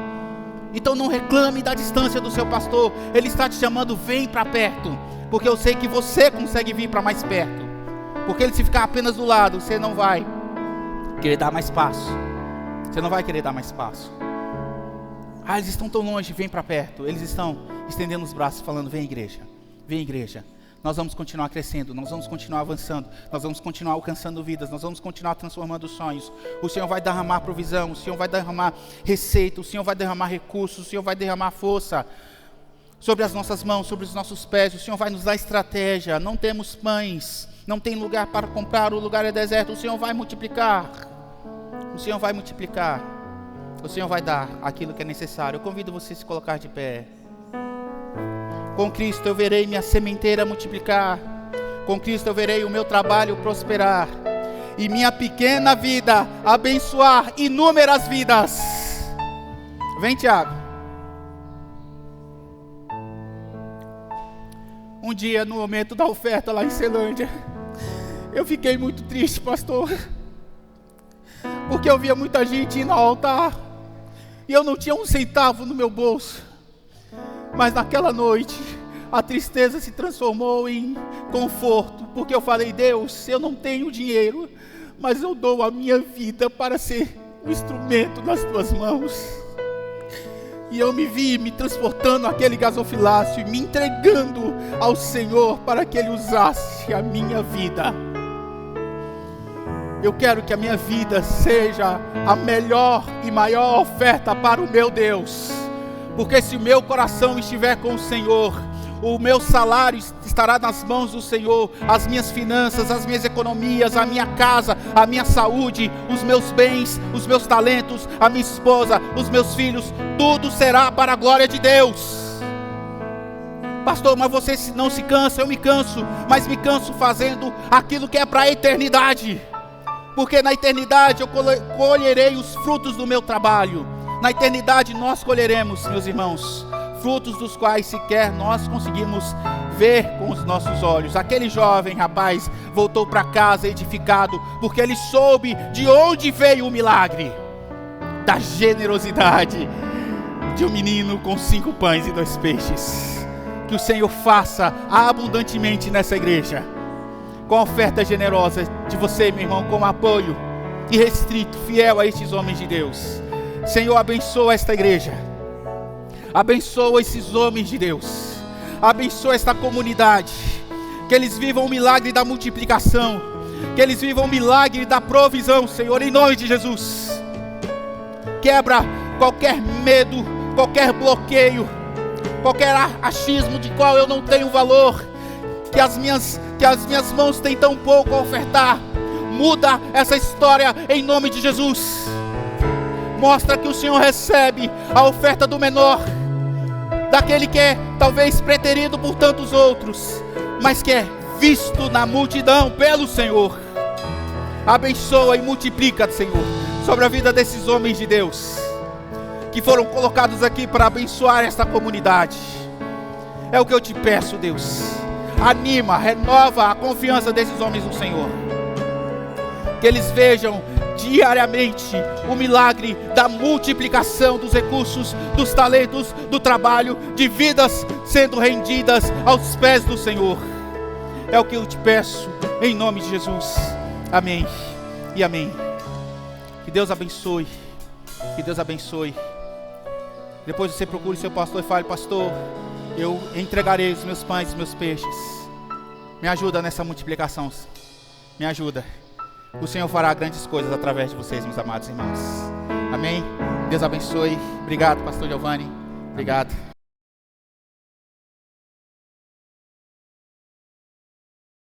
A: Então não reclame da distância do seu pastor. Ele está te chamando, vem para perto, porque eu sei que você consegue vir para mais perto. Porque ele, se ficar apenas do lado, você não vai querer dar mais passo. Você não vai querer dar mais passo. Ah, eles estão tão longe, vem para perto. Eles estão estendendo os braços, falando, vem igreja, vem igreja. Nós vamos continuar crescendo, nós vamos continuar avançando, nós vamos continuar alcançando vidas, nós vamos continuar transformando sonhos. O Senhor vai derramar provisão, o Senhor vai derramar receita, o Senhor vai derramar recursos, o Senhor vai derramar força sobre as nossas mãos, sobre os nossos pés. O Senhor vai nos dar estratégia. Não temos pães, não tem lugar para comprar, o lugar é deserto. O Senhor vai multiplicar, o Senhor vai multiplicar, o Senhor vai dar aquilo que é necessário. Eu convido você a se colocar de pé. Com Cristo eu verei minha sementeira multiplicar. Com Cristo eu verei o meu trabalho prosperar e minha pequena vida abençoar inúmeras vidas. Vem, Tiago. Um dia, no momento da oferta lá em Ceilândia, eu fiquei muito triste, pastor, porque eu via muita gente indo ao altar e eu não tinha um centavo no meu bolso. Mas naquela noite a tristeza se transformou em conforto, porque eu falei: Deus, eu não tenho dinheiro, mas eu dou a minha vida para ser um instrumento nas tuas mãos. E eu me vi me transportando aquele gasofilácio e me entregando ao Senhor para que Ele usasse a minha vida. Eu quero que a minha vida seja a melhor e maior oferta para o meu Deus, porque se o meu coração estiver com o Senhor, o meu salário estará nas mãos do Senhor, as minhas finanças, as minhas economias, a minha casa, a minha saúde, os meus bens, os meus talentos, a minha esposa, os meus filhos, tudo será para a glória de Deus. Pastor, mas você não se cansa? Eu me canso, mas me canso fazendo aquilo que é para a eternidade, porque na eternidade eu colherei os frutos do meu trabalho. Na eternidade nós colheremos, meus irmãos, frutos dos quais sequer nós conseguimos ver com os nossos olhos. Aquele jovem rapaz voltou para casa edificado, porque ele soube de onde veio o milagre: da generosidade de um menino com 5 pães e 2 peixes. Que o Senhor faça abundantemente nessa igreja, com a oferta generosa de você, meu irmão, como apoio irrestrito, fiel a estes homens de Deus. Senhor, abençoa esta igreja, abençoa esses homens de Deus, abençoa esta comunidade, que eles vivam o milagre da multiplicação, que eles vivam o milagre da provisão, Senhor, em nome de Jesus. Quebra qualquer medo, qualquer bloqueio, qualquer achismo de qual eu não tenho valor, que as minhas mãos têm tão pouco a ofertar. Muda essa história em nome de Jesus. Mostra que o Senhor recebe a oferta do menor, daquele que é talvez preterido por tantos outros, mas que é visto na multidão pelo Senhor. Abençoa e multiplica, Senhor, sobre a vida desses homens de Deus, que foram colocados aqui para abençoar esta comunidade. É o que eu te peço, Deus. Anima, renova a confiança desses homens no Senhor, que eles vejam diariamente o milagre da multiplicação dos recursos, dos talentos, do trabalho, de vidas sendo rendidas aos pés do Senhor. É o que eu te peço em nome de Jesus. Amém e amém. Que Deus abençoe, que Deus abençoe. Depois você procure seu pastor e fale: pastor, eu entregarei os meus pães e os meus peixes. Me ajuda nessa multiplicação, me ajuda. O Senhor fará grandes coisas através de vocês, meus amados irmãos. Amém? Deus abençoe. Obrigado, pastor Giovanni. Obrigado.